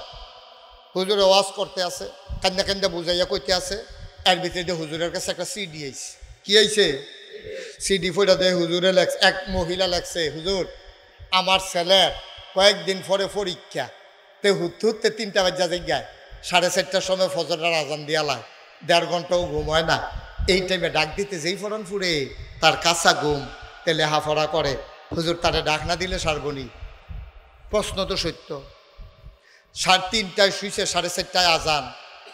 হুজুরে ওয়াজ করতে আসে, কান্দা কান্দা বুঝাইয়া কইতে আসে। এর ভিতরে হুজুরের কাছে একটা সিডি আইছে। কি আইছে? সিডি ফইটা দেয় হুজুরে লেখছে, এক মহিলা লেখছে, হুজুর আমার ছেলের কয়েকদিন পরে পরীক্ষা, তে হুতে 3টা বাজা জায়গায় 4:30টার সময় ফজরের আজান দিয়ালায়, 1.5 ঘন্টাও ঘুম হয় না। এই টাইমে ডাক দিতে যেই ফরন ফুরে তার কাঁচা ঘুম, তে লেহাফড়া করে, হুজুর তারে ডাক না দিলে সারবনি। প্রশ্ন তো সত্য, 3:30টায় শুইছে, 4:30টায় আজান,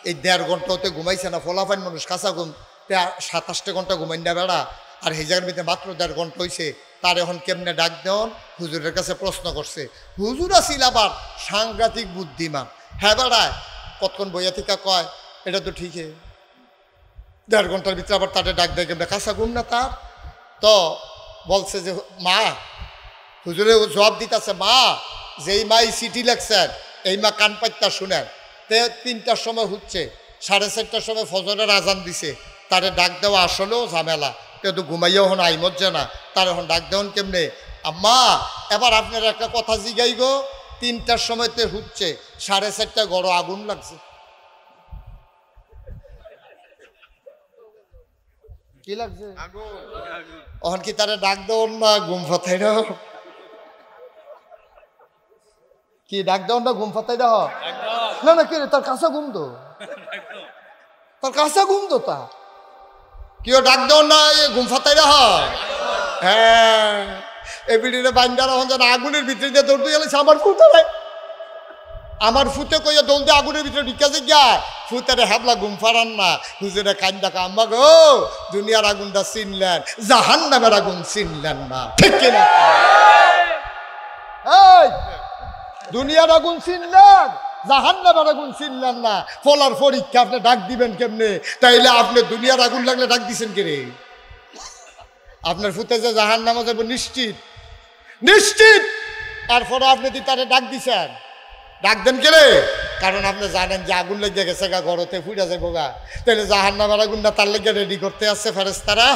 এই 1.5 ঘন্টা হতে ঘুমাইছে না। ফলাফাইন মানুষ কাঁচা ঘুম, 27টা ঘন্টা ঘুমাই না বেড়া, আর এই জায়গার ভিতরে মাত্র 1.5 ঘন্টা হয়েছে, তার এখন কেমনে ডাক দেওয়ান? হুজুরের কাছে প্রশ্ন করছে। হুজুর আসিল আবার সাংঘাতিক বুদ্ধিমান, হ্যাঁ বেড়ায় কতক্ষণ বইয়া থেকে কয় এটা তো ঠিকই, 1.5 ঘন্টার ভিতরে আবার তাদের ডাক দেয় কেমন কাঁচা ঘুম না তার। তো বলছে যে মা, হুজুরে জবাব দিতেছে, মা যেই মা এই চিঠি লেখছেন এই মা কান পাইতা শুনেন, তে 3টার সময় হচ্ছে, 4:30টার সময় ফজরের আজান দিছে, তারে ডাক দেওয়া আসলেও ঝামেলা, কেউ তো ঘুমাইয়াও হন আইমজ্জে না, তার এখন ডাক দেওয়ান কেমনে? আম্মা এবার আপনার একটা কথা জিগাই গো, 3টার সময়তে হচ্ছে, 4:30টা গড় আগুন লাগছে, কি লাগছে? এখন কি তারে ডাক দেওয়ান না ঘুম ফাতাই না? কি ডাক দেওয়ান না ঘুম ফাতাই না? না না, কি রে তার কাঁচা ঘুম তো, তার কাঁচা ঘুম তো, তা কেউ ডাক দেওয়ান না ঘুম ফাতাই না? হ্যাঁ, এই বিড়িরে বান্দার এখন যেন আগুনের ভিতরে দিয়ে দৌড়তে গেলেছে, আমার ফুটে নাই, আমার ফুটে কইয়া দৌড় দিয়ে আগুনের ভিতরে ঢুকে যে গিয়া ফুতারে হাবলা ঘুম ফারান না, হুজুরে কান্দা আম্মা গো দুনিয়ার আগুনটা চিনলেন, জাহান্নামের আগুন চিনলেন না, ঠিক কিনা? এই দুনিয়ার আগুন চিনলেন, জাহান্নামের আগুন চিনলেন না, ফলার পরীক্ষা আপনি ডাক দিবেন কেমনে? তাইলে আপনি দুনিয়ার আগুন লাগলে ডাক দিছেন কে রে? আপনার ফুতে যে জাহান্নামে যাবো নিশ্চিত, নিশ্চিত, তারপরে আপনি দি তারে ডাক দিছেন, ডাক দেন কে রে? কারণ আপনি জানেন যে আগুন লেগে গেছে গা, ঘরতে ফুটে যাবো গা, তাহলে জাহান্নামের আগুনটা তার লেগে রেডি করতে আসছে ফেরেশতারা।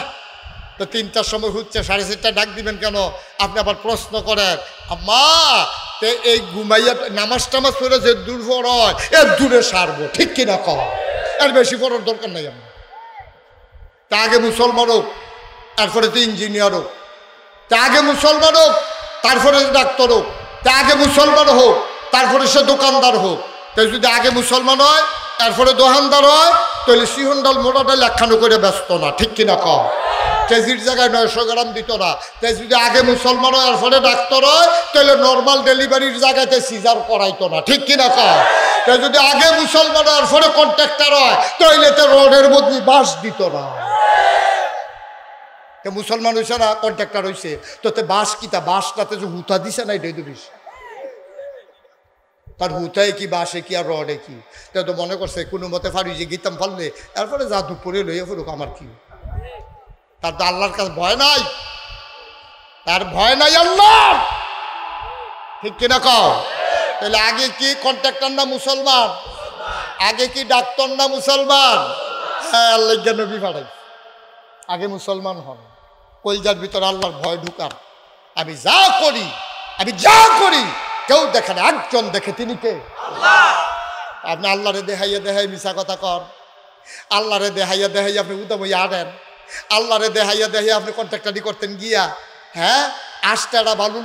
তো 3টার সময় হচ্ছে, 4:30 ডাক দিবেন কেন? আপনি আবার প্রশ্ন করেন, আম্মা তে এই ঘুমাইয়া নামাজ টামাজ পড়ে যে দূর হয় এর দূরে সারবো, ঠিক কিনা কম? এর বেশি পড়ার দরকার নাই আমার। তা আগে মুসলমান হোক, তারপরে তো ইঞ্জিনিয়ার হোক, তা আগে মুসলমান হোক, তারপরে ডাক্তার হোক, তা আগে মুসলমান হোক, তারপরে সে দোকানদার হোক। তাই যদি আগে মুসলমান হয় তারপরে দোকানদার হয়, তাহলে সিহন্ডাল মোটাডাল একখানো করে ব্যস্ত না, ঠিক কিনা কম? কেজির জায়গায় 900 গ্রাম দিত না। তাই যদি আগে মুসলমান হয় এরপরে ডাক্তার হয়, তাহলে নর্মাল ডেলিভারির জায়গাতে সিজার করাইতো না, ঠিক কিনা কম? তাই যদি আগে মুসলমান হয় এরপরে কন্ট্রাক্টর হয়, তাহলে তো রোডের মধ্যে বাঁশ দিত না। মুসলমান হয়েছে না, কন্ট্রাক্টর হয়েছে, তোতে বাঁশ কি, তা বাঁশটাতে যে হুতা দিছে না, এটাই তো বেশি। তার হুতায় কি, বাঁশে কি, আর রডে কি? তা তো মনে করছে কোনো মতে ফারি যে গীতাম ফাললে এরপরে জাদু পরে লইয়া ফুরুক, আমার কি? তার তো আল্লাহর কাছে ভয় নাই, তার ভয় নাই আল্লাহ, ঠিক কিনা কও? তাহলে আগে কি কন্ট্রাক্টর না মুসলমান? আগে কি ডাক্তার না মুসলমান? হ্যাঁ, আল্লাহ নবী পাঠাই, আগে মুসলমান হন, কলজার ভিতরে আল্লাহর ভয় ঢুকান। আমি যা করি, আমি যা করি কেউ দেখে না, একজন দেখে, তিনি কে? আপনি আল্লাহরে দেখাইয়া দেখাই মিশা কথা কর, আল্লাহরে দেখাইয়া দেখাই আপনি উদামই আনেন, আল্লাহরে দেখাইয়া দেখাই আপনি কন্ট্রাক্টারি করতেন গিয়া, হ্যাঁ আষ্টারা বালু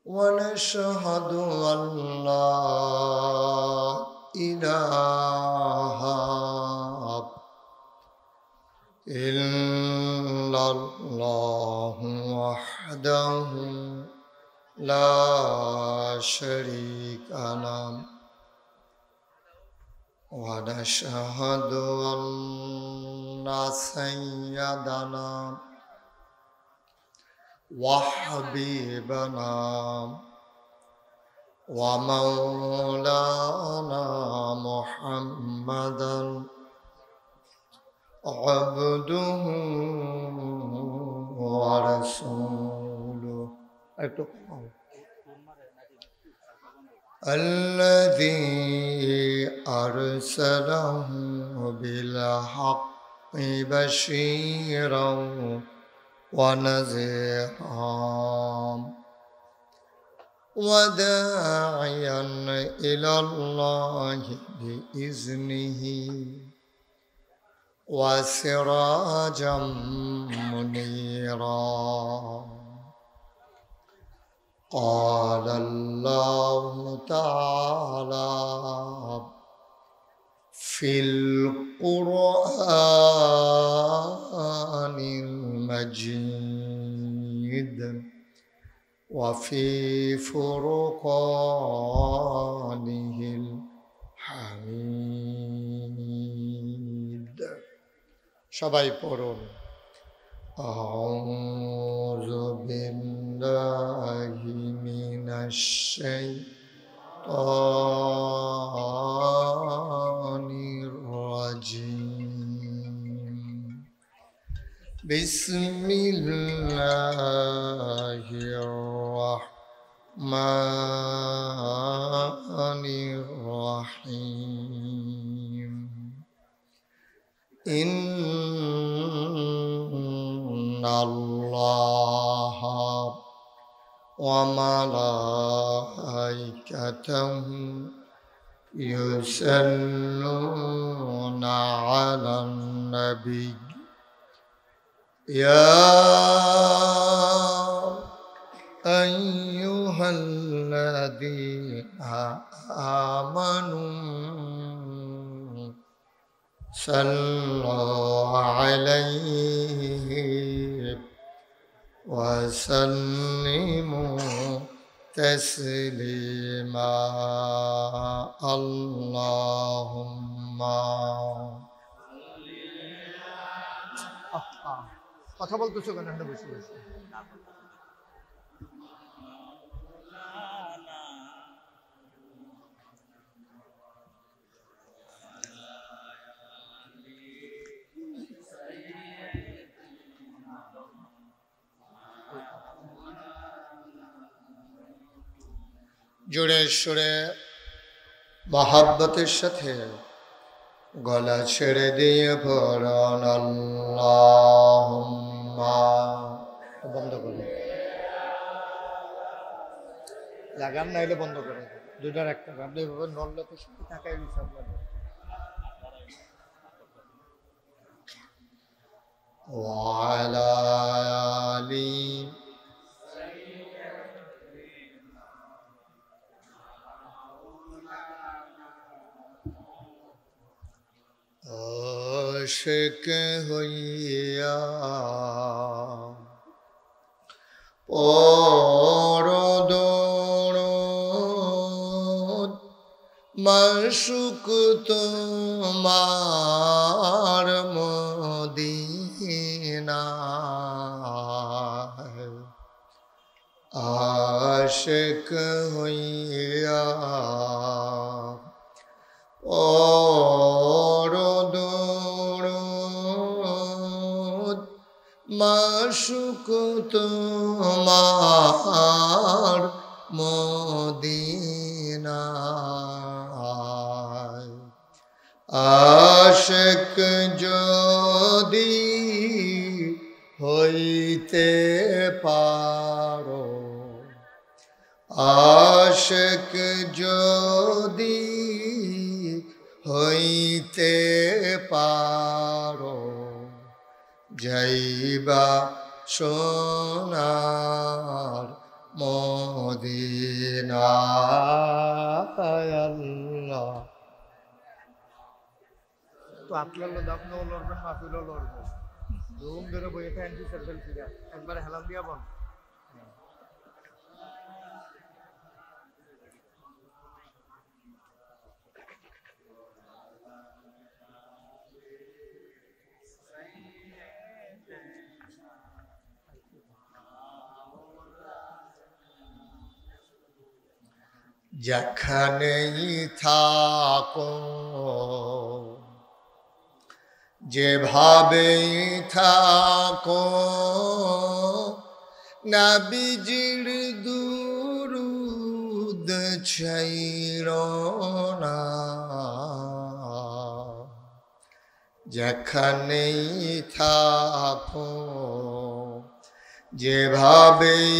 ونشهد أن لا إله إلا الله وحده لا شريك له ونشهد أن سيدنا وحبيبنا ومولانا محمدا عبده ورسوله الذي أرسله بالحق بشيرا ونذيرا وداعيا إلى الله بإذنه وسراجا منيرا قال الله تعالى في القرآن المجيد وفي فرقانه الحميد সবাই পড়ুন أعوذ بالله من الشيطان الرجيم بسم الله الرحمن الرحيم إن الله وملائكته يصلون على النبي يا أيها الذين آمنوا صلوا عليه وسلموا تسليما اللهم কথা বলতেছো কেন এখানে বসে বসে জোরে সুরে মহাব্বতের সাথে গলা ছেড়ে দিয়ে পড়ুন আল্লাহুম্মা বন্ধ করুন লাগান নাইলে বন্ধ করে দুটার একটা আপনি এভাবে নড়লে তো সাথে থাকাই হিসাব লাগে ওয়ালা আলি আশিক হইয়া পরদরদ মাশুক তোমার মদিনা আশিক হইয়া মাশুক তোমার মদিনায় আশিক যদি হইতে পারো আশিক যদি হইতে পারো যাইবা সোনার মদিনায় আল্লাহ তো আতলাল্লাহ দাফনও লড়বেন মাহফিলও লড়বেন রুম ধরে বইয়ে থাকেন কি সেলফেল ফিরা একবারে হেলাম দিয়া বল যেখানেই থাকো যেভাবেই থাকো নবীজির দুরূদ ছাইরো না যেখানেই থাকো যেভাবেই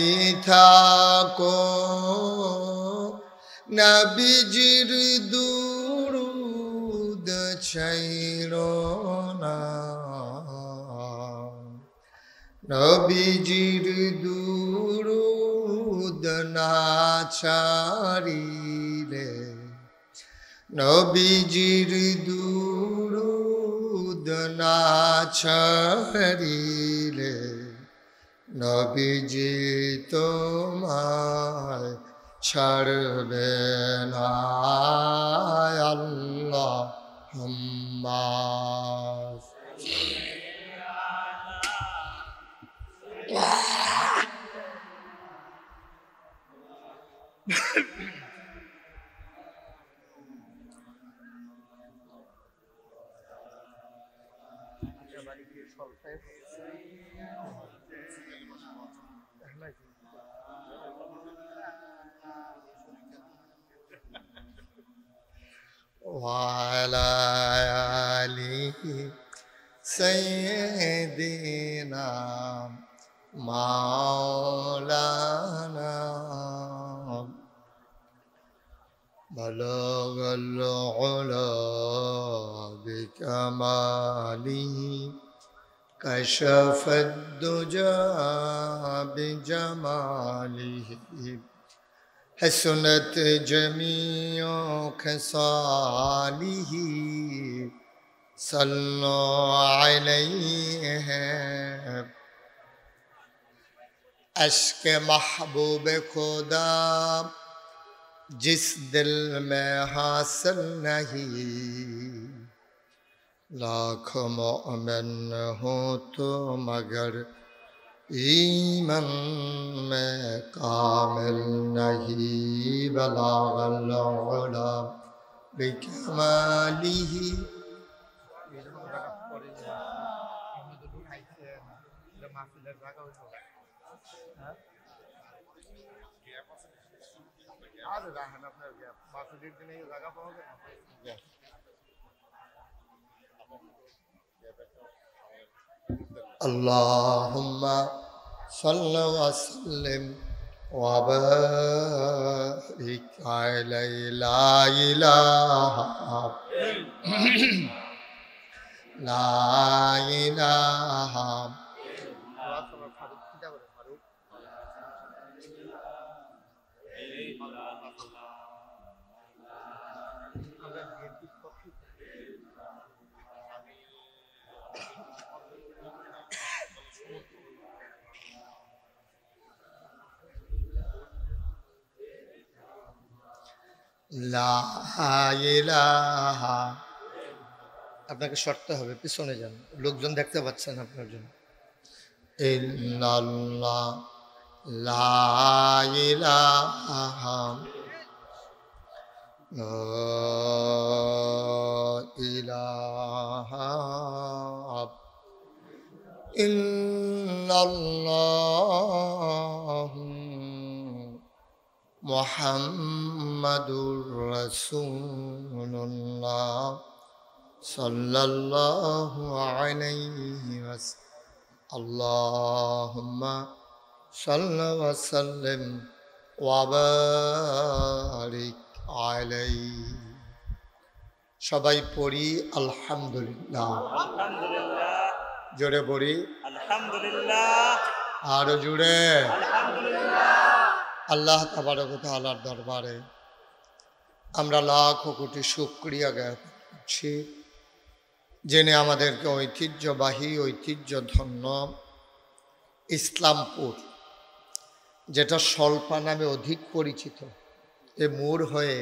থাকো নবীজির দুরূদ ছাইরো না নবীজির দুরূদ না ছাড়িলে নবীজির দুরূদ না ছাড়িলে নবীজি তোমায় ছাড়বে না আল্লাহুম্মা وعلى آل سيدنا مولانا بلغ العلا بكماله كشف الدجى بجماله حسنت جميع خصاله صلوا عليه عشق محبوب خدا जिस दिल में हासिल नहीं लाख मोमिन हो तो मगर ईमान में कामिल नहीं बलागल उला बिकमालिही अल्लाहुम्मा सल्लि व सल्लिम व बारिक अलैहि ला इलाहा ला इलाहा লা ইলাহা আপনাকে সরতে হবে পিছনে যান লোকজন দেখতে পাচ্ছেন আপনার জন্য ইল্লাল্লাহ লা ইলাহা ইলাহা ইল্লাল্লাহ মুহাম্মাদুর রাসূলুল্লাহ সাল্লাল্লাহু আলাইহি ওয়াসাল্লাম আল্লাহুম্মা সাল্লি ওয়া সাল্লিম ওয়া বারিক আলাইহি সবাই পড়ি আলহামদুলিল্লাহ আলহামদুলিল্লাহ জোরে পড়ি আলহামদুলিল্লাহ আরো জোরে আলহামদুলিল্লাহ আল্লাহ তাবারক ওয়া তাআলার দরবারে আমরা লাখো কোটি শুকরিয়া জ্ঞাপন করছি যিনি আমাদেরকে ঐতিহ্যবাহী ঐতিহ্যধন্য ইসলামপুর যেটা স্বল্পা নামে অধিক পরিচিত এ মোড় হয়ে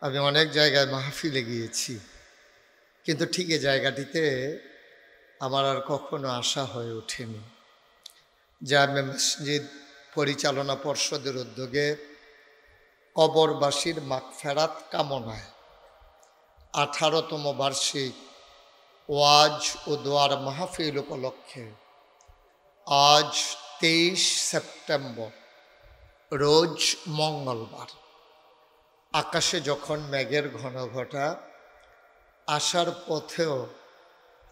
আমি অনেক জায়গায় মাহফিলে গিয়েছি কিন্তু ঠিক এই জায়গাটিতে আমার আর কখনো আসা হয়ে ওঠেনি জামে মসজিদ পরিচালনা পর্ষদের উদ্যোগে কবরবাসীর মাগফিরাত কামনায় 18তম বার্ষিক ওয়াজ ও দোয়ার মাহফিল উপলক্ষে আজ 23 সেপ্টেম্বর রোজ মঙ্গলবার আকাশে যখন মেঘের ঘনঘটা আসার পথেও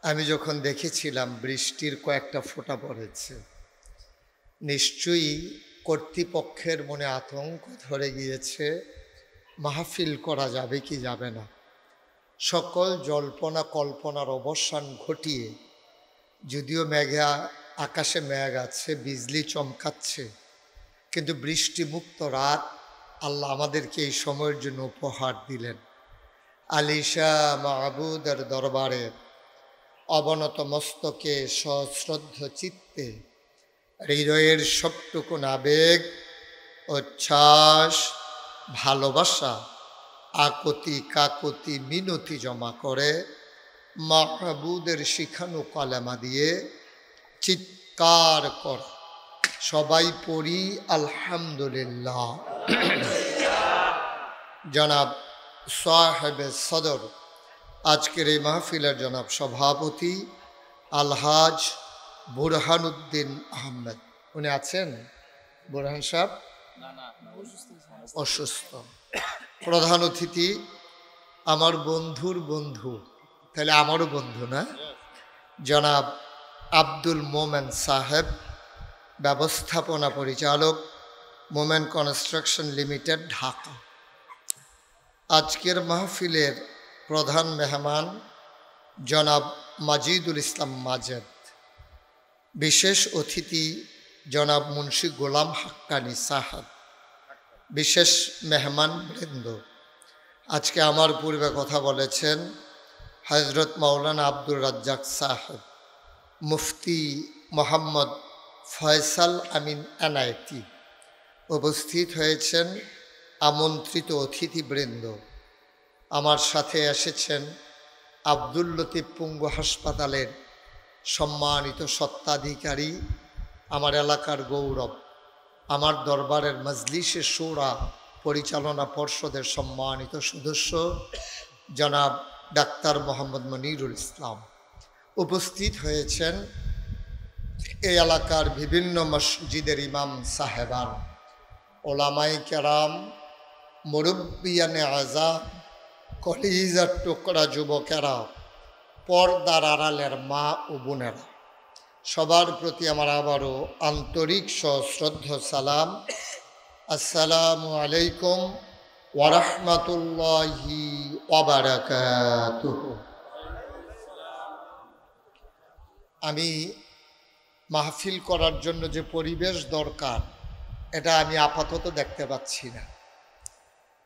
আমি যখন দেখেছিলাম বৃষ্টির কয়েকটা ফোঁটা পড়েছে নিশ্চয়ই কর্তৃপক্ষের মনে আতঙ্ক ধরে গিয়েছে মাহফিল করা যাবে কি যাবে না সকল জল্পনা কল্পনার অবসান ঘটিয়ে যদিও আকাশে মেঘ আছে বিজলি চমকাচ্ছে কিন্তু বৃষ্টিমুক্ত রাত আল্লাহ আমাদেরকে এই সময়ের জন্য উপহার দিলেন আলিশা মাহবুদের দরবারে অবনত মস্তকে সশ্রদ্ধ চিত্তে হৃদয়ের সবটুকু আবেগ উচ্ছ্বাস ভালোবাসা আকুতি কাকুতি মিনতি জমা করে মাহবুদের শিখানো কলেমা দিয়ে চিৎকার কর সবাই পড়ি আলহামদুলিল্লাহ জনাব সাহেব সদর আজকের এই মাহফিলের জনাব সভাপতি আলহাজ বুরহানুদ্দিন আহমেদ উনি আছেন বুরহান সাহেব অসুস্থ প্রধান অতিথি আমার বন্ধুর বন্ধু, তাহলে আমারও বন্ধু না? জনাব আব্দুল মোমেন সাহেব, ব্যবস্থাপনা পরিচালক, মোমেন কনস্ট্রাকশন লিমিটেড, ঢাকা। আজকের মাহফিলের প্রধান মেহমান জনাব মাজিদুল ইসলাম মাজেদ, বিশেষ অতিথি জনাব মুন্সি গোলাম হাক্কানি সাহেব, বিশেষ মেহমান বৃন্দ। আজকে আমার পূর্বে কথা বলেছেন হজরত মাওলানা আব্দুর রাজ্জাক সাহেব, মুফতি মোহাম্মদ ফয়সাল আমিন এনায়েতি। উপস্থিত হয়েছেন আমন্ত্রিত অতিথিবৃন্দ। আমার সাথে এসেছেন আব্দুল লতিফ পঙ্গু হাসপাতালের সম্মানিত স্বত্বাধিকারী, আমার এলাকার গৌরব, আমার দরবারের মজলিসে শুরা পরিচালনা পর্ষদের সম্মানিত সদস্য জনাব ডাক্তার মোহাম্মদ মনিরুল ইসলাম। উপস্থিত হয়েছেন এই এলাকার বিভিন্ন মসজিদের ইমাম সাহেবান, ওলামাই কেরাম, মুরব্বিয়ানে আজাদ, কলিজার টুকরা যুবকেরা, পর্দার আড়ালের মা ও বোনেরা, সবার প্রতি আমার আবারও আন্তরিক সশ্রদ্ধ সালাম। আসসালামু আলাইকুম ওয়া রাহমাতুল্লাহি ওয়া বারাকাতুহু। আমি মাহফিল করার জন্য যে পরিবেশ দরকার এটা আমি আপাতত দেখতে পাচ্ছি না,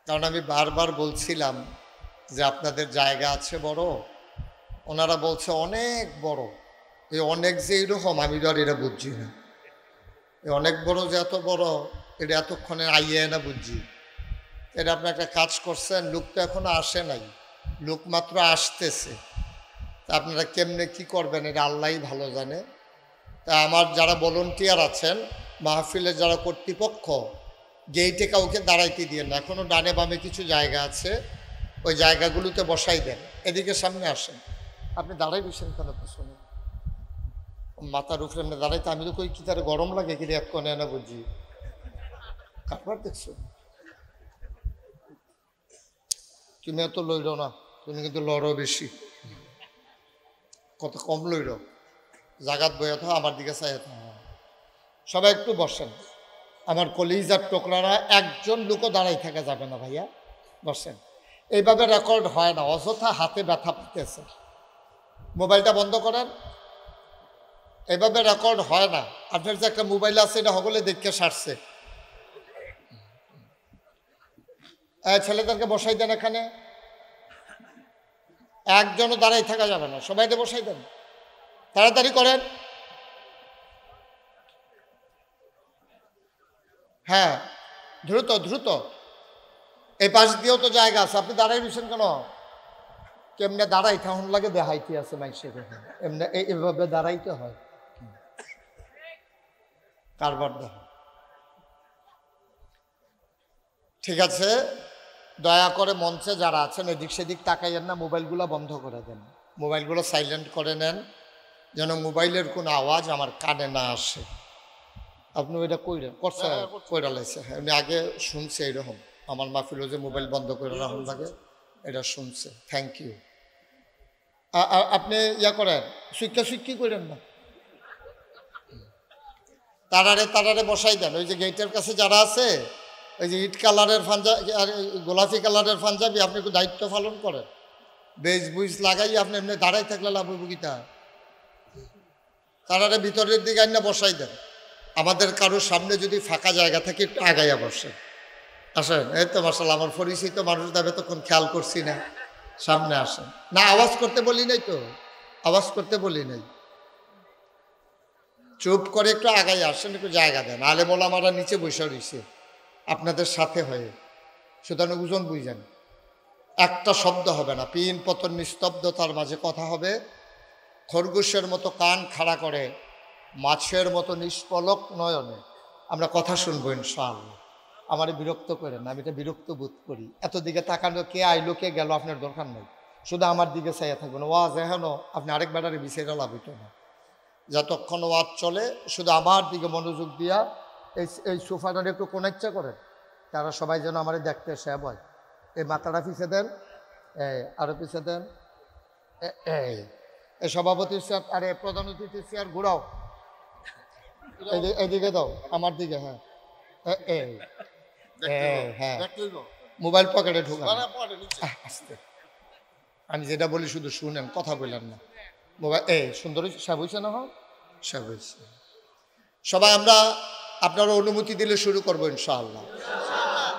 কারণ আমি বারবার বলছিলাম যে আপনাদের জায়গা আছে বড়, ওনারা বলছে অনেক বড়। এই অনেক যে এইরকম আমি তো আর এটা বুঝছি না, এই অনেক বড় যে এত বড় এটা এতক্ষণে আইয়ে না বুঝছি। এটা আপনি একটা কাজ করছেন, লোক তো এখনো আসে নাই, লোক মাত্র আসতেছে, তা আপনারা কেমনে কি করবেন এটা আল্লাহই ভালো জানে। তা আমার যারা ভলান্টিয়ার আছেন, মাহফিলের যারা কর্তৃপক্ষ, গেইটে কাউকে দাঁড়াইতে দিয়ে না, এখনও ডানে বামে কিছু জায়গা আছে, ওই জায়গাগুলোতে বসাই দেন। এদিকে সামনে আসেন, আপনি দাঁড়াই বসেন কেন পেছনে, মাথার উপরে এমনি দাঁড়াইতে আমি তো কই কি তার গরম লাগে কি এক কোণে না বুঝি কাটবার দেখছো। তুমি এত লইল না, তুমি কিন্তু লড়ো বেশি, কত কম লইল, জাগাত বইয়া তো আমার দিকে চাই। সবাই একটু বসেন, আমার কলিজার টোকরারা, একজন লোকও দাঁড়াই থাকা যাবে না ভাইয়া, বসেন। এইভাবে রেকর্ড হয় না, অযথা হাতে ব্যথা পেতেছে। মোবাইলটা বন্ধ করেন, এইভাবে রেকর্ড হয় না। আপনার যে একটা মোবাইল আছে এটা সকলে দেখে সারছে। ছেলেদেরকে বসাই দেন এখানে, একজনও দাঁড়াই থাকা যাবে না, সবাইকে বসাই দেন, তাড়াতাড়ি করেন। হ্যাঁ, দ্রুত দ্রুত। এই পাশ দিয়েও তো জায়গা আছে, আপনি দাঁড়াই রয়েছেন কেন? কেমনে দাঁড়াই থাকুন লাগে দেখাইতে আছে মাইসের, এমনি এইভাবে দাঁড়াইতে হয়, কারবার দেখ। ঠিক আছে, দয়া করে মঞ্চে যারা আছেন এদিক সেদিক তাকাইয়েন না, মোবাইলগুলো বন্ধ করে দেন, মোবাইলগুলো সাইলেন্ট করে নেন, যেন মোবাইলের কোনো আওয়াজ আমার কানে না আসে। আপনি ওইটা কইরেন করছে, কইরা লাইছে। এমনি আগে শুনছে এইরকম, আমার মাহফিলও যে মোবাইল বন্ধ করে রাখুন লাগে, এটা শুনছে। Thank you. আপনি ইয়া করেন, সুইক্কি করেন না, তারারে বসাই দেন। ওই যে গেটের কাছে যারা আছে, ওই যে ইট কালারের পাঞ্জাবি, গোলাপি কালারের পাঞ্জাবি, আপনি একটু দায়িত্ব পালন করেন, বেজ বুঝ লাগাই আপনি এমনি দাঁড়াই থাকলে লাভ বুকিটা, তারারে ভিতরের দিকে আইনা বসাই দেন। আমাদের কারোর সামনে যদি ফাঁকা জায়গা থাকে একটু আগাইয়া বসেন, আসেন। এই তো মাশাআল্লাহ, আমার পরিচিত মানুষ দাবে তখন খেয়াল করছি না, সামনে আসেন। না আওয়াজ করতে বলি নাই তো, আওয়াজ করতে বলি নাই, চুপ করে একটু আগাই আসেন, একটু জায়গা দেন। আলেম ওলামারা নিচে বসে রয়েছে আপনাদের সাথে হয়ে, সুতরাং ওজন বুঝেন, একটা শব্দ হবে না, পিন পতন নিস্তব্ধতার মাঝে কথা হবে। খরগোশের মতো কান খাড়া করে, মাছের মতো নিষ্পলক নয়নে আমরা কথা শুনবো ইনশাআল্লাহ। আমার বিরক্ত করেন না, আমি এটা বিরক্ত বোধ করি। এত দিকে তাকানো, কে আইলো কে গেল আপনার দরকার নেই, শুধু আমার দিকে চাইয়া থাকবেন। ওয়াজ এখনো আপনি আরেক বেটারে বিষয়টা লাভিত না, যতক্ষণ ওয়াজ চলে শুধু আমার দিকে মনোযোগ দিয়া এই সোফাটার একটু কোনাচ্চা করেন, তারা সবাই যেন আমার দেখতে সে হয়। এই মাথাটা পিছিয়ে দেন, এই আরো পিছে দেন। এই এই সভাপতির চেয়ার, আরে প্রধান অতিথির চেয়ার ঘুরাও, এদিকে দাও, আমার দিকে। হ্যাঁ এই হ্যাঁ, মোবাইল পকেটে ঢুকা। আস্তে, আমি যেটা বলি শুধু শুনেন, কথা বললেন না। মোবাইল এই সুন্দর সাব হয়েছে না? হোক সাব হয়েছে। সবাই আমরা আপনারা অনুমতি দিলে শুরু করবো ইনশাআল্লাহ।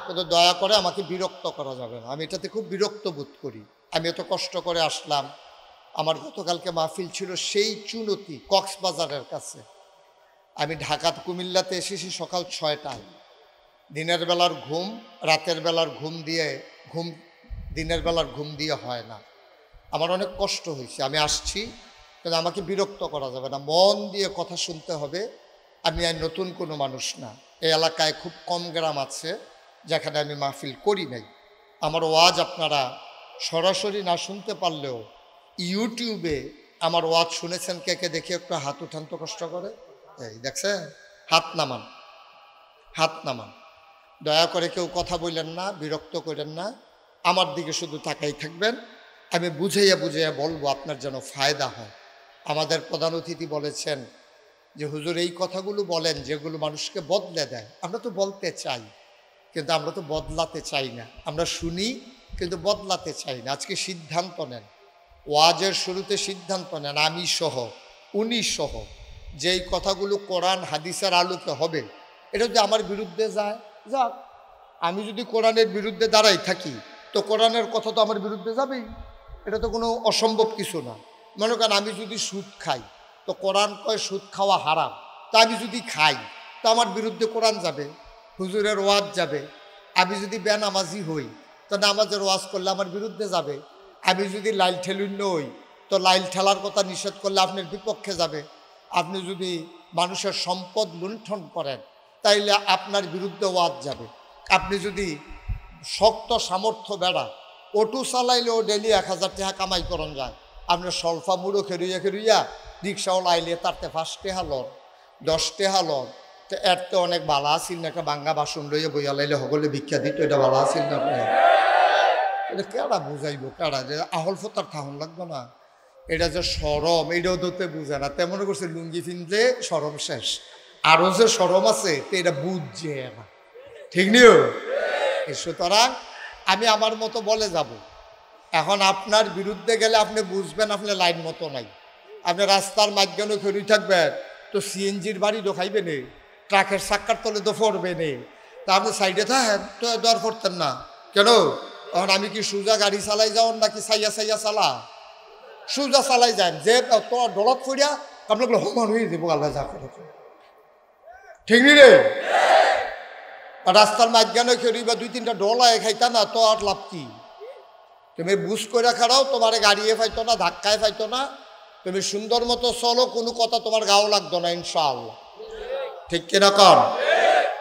কিন্তু দয়া করে আমাকে বিরক্ত করা যাবে না, আমি এটাতে খুব বিরক্ত বোধ করি। আমি এত কষ্ট করে আসলাম, আমার গতকালকে মাহফিল ছিল সেই চুনতি কক্সবাজারের কাছে। আমি ঢাকা কুমিল্লাতে এসেছি সকাল 6টায়। দিনের বেলার ঘুম রাতের বেলার ঘুম দিয়ে দিনের বেলার ঘুম দিয়ে হয় না। আমার অনেক কষ্ট হয়েছে, আমি আসছি, কিন্তু আমাকে বিরক্ত করা যাবে না, মন দিয়ে কথা শুনতে হবে। আমি আর নতুন কোনো মানুষ না, এই এলাকায় খুব কম গ্রাম আছে যেখানে আমি মাহফিল করি নাই। আমার ওয়াজ আপনারা সরাসরি না শুনতে পারলেও ইউটিউবে আমার ওয়াজ শুনেছেন কে কে, দেখে একটু হাত উঠান তো কষ্ট করে। এই দেখছেন, হাত নামান, হাত নামান। দয়া করে কেউ কথা বললেন না, বিরক্ত করেন না, আমার দিকে শুধু তাকাই থাকবেন। আমি বুঝাইয়া বুঝাইয়া বলবো, আপনার যেন ফায়দা হয়। আমাদের প্রধান অতিথি বলেছেন যে হুজুর এই কথাগুলো বলেন যেগুলো মানুষকে বদলে দেয়। আমরা তো বলতে চাই, কিন্তু আমরা তো বদলাতে চাই না। আমরা শুনি কিন্তু বদলাতে চাই না। আজকে সিদ্ধান্ত নেন, ওয়াজের শুরুতে সিদ্ধান্ত নেন, আমি সহ উনি সহ, যেই কথাগুলো কোরআন হাদিসের আলোকে হবে, এটা যদি আমার বিরুদ্ধে যায় যাক। আমি যদি কোরআনের বিরুদ্ধে দাঁড়াই থাকি তো কোরআনের কথা তো আমার বিরুদ্ধে যাবেই, এটা তো কোনো অসম্ভব কিছু না। মনে করেন আমি যদি সুদ খাই তো কোরআন কয় সুদ খাওয়া হারাম, তা আমি যদি খাই তো আমার বিরুদ্ধে কোরআন যাবে, হুজুরের ওয়াজ যাবে। আমি যদি বেনামাজি হই তো নামাজের ওয়াজ করলে আমার বিরুদ্ধে যাবে। আমি যদি লাইল ঠেলুন্য হই তো লাইল ঠেলার কথা নিষেধ করলে আপনার বিপক্ষে যাবে। আপনি যদি মানুষের সম্পদ লুণ্ঠন করেন তাইলে আপনার বিরুদ্ধে ওয়াজ যাবে। আপনি যদি শক্ত সামর্থ্য বেড়া অটো চালাইলেও ডেলি 1000 টাকা কামাই করন যায়, আপনি সলফা মুড়ো খেরুইয়া খেরুইয়া রিক্সাওয়ালা আইলে তারতে 5 টাকা লন 10 টাকা লন, তো এর তো অনেক বালা আসিল না। একটা বাঙ্গা বাসন লইয়া বইয়া লাইলে সকলে ভিক্ষা দিত, এটা বালা আসিল না? আপনি এটা কেডা বুঝাইব, কেডা যে আহল ফতার থাহন লাগবে না? এটা যে সরম, এইটাও তো বুঝে না। তেমন করছে লুঙ্গি ফিনলে সরম শেষ, আরও যে সরম আছে তো এটা বুঝছে না, ঠিক নিও। সুতরাং আমি আমার মতো বলে যাব। এখন আপনার বিরুদ্ধে গেলে আপনি বুঝবেন আপনি লাইন মতো নাই। আপনি রাস্তার মাঝখানে খেয়ে থাকবেন তো সিএনজির বাড়ি ঢোকাইবে নে, ট্রাকের চাক্কার তলে তো পড়বে নে, তা আপনি সাইডে থাকেন তো দর করতেন না কেন? এখন আমি কি সোজা গাড়ি চালাই যাওয়ার নাকি সাইয়া সাইয়া চালা? সোজা চালাই যান, যে তোর ডলত ফিরিয়া আপনাকে সমান হয়ে যাব, আল্লাহ যা করে, ঠিক নি রে? রাস্তার মাঝখানে খেয়ে বা 2-3টা ডলায় খাইতা না তো আর লাভ কি? তুমি বুঝ করে খাড়াও, তোমার গাড়িয়ে ফাইতো না, ধাক্কায় ফাইতো না, তুমি সুন্দর মতো চলো, কোনো কথা তোমার গাও লাগতো না ইনশাআল্লাহ, ঠিক কিনা কর?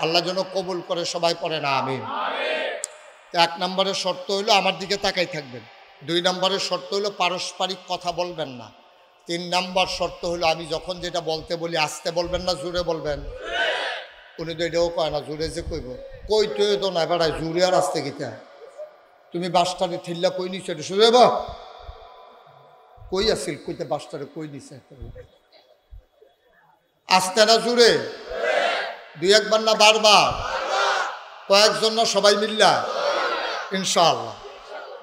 আল্লাহ যেন কবুল করে, সবাই পড়ে না আমিন। 1 নম্বরের শর্ত হইলো আমার দিকে তাকাই থাকবেন। 2 নম্বরের শর্ত হইলো পারস্পরিক কথা বলবেন না। 3 নম্বর শর্ত হলো আমি যখন যেটা বলতে বলি আস্তে বলবেন না, জোরে বলবেন। উনি তো এটাও কয় না, জোরে যে কইব, কই তুই তো না বেড়ায় জোরে আর আসতে গিতা। তুমি বাসটারে ঠেললা কই নিছো, এটা শুনে বা কই আসিল, কইতে বাসটারে কই নিছে, আসতে না জোরে, 2-1 বার না বারবার, কয়েকজন না সবাই মিল্লা ইনশাআল্লাহ।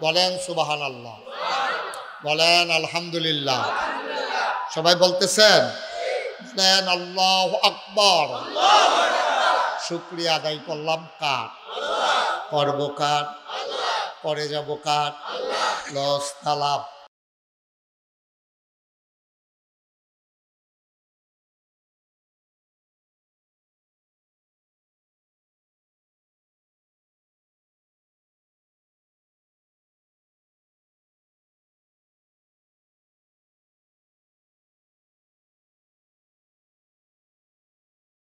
বলেন সুবহানাল্লাহ, বলেন আলহামদুলিল্লাহ। সবাই বলতেছেন, বলেন আল্লাহু আকবার। শুকরিয়া আদায় করলাম কার? করবো কার? করে যাবো কার? লস তালাব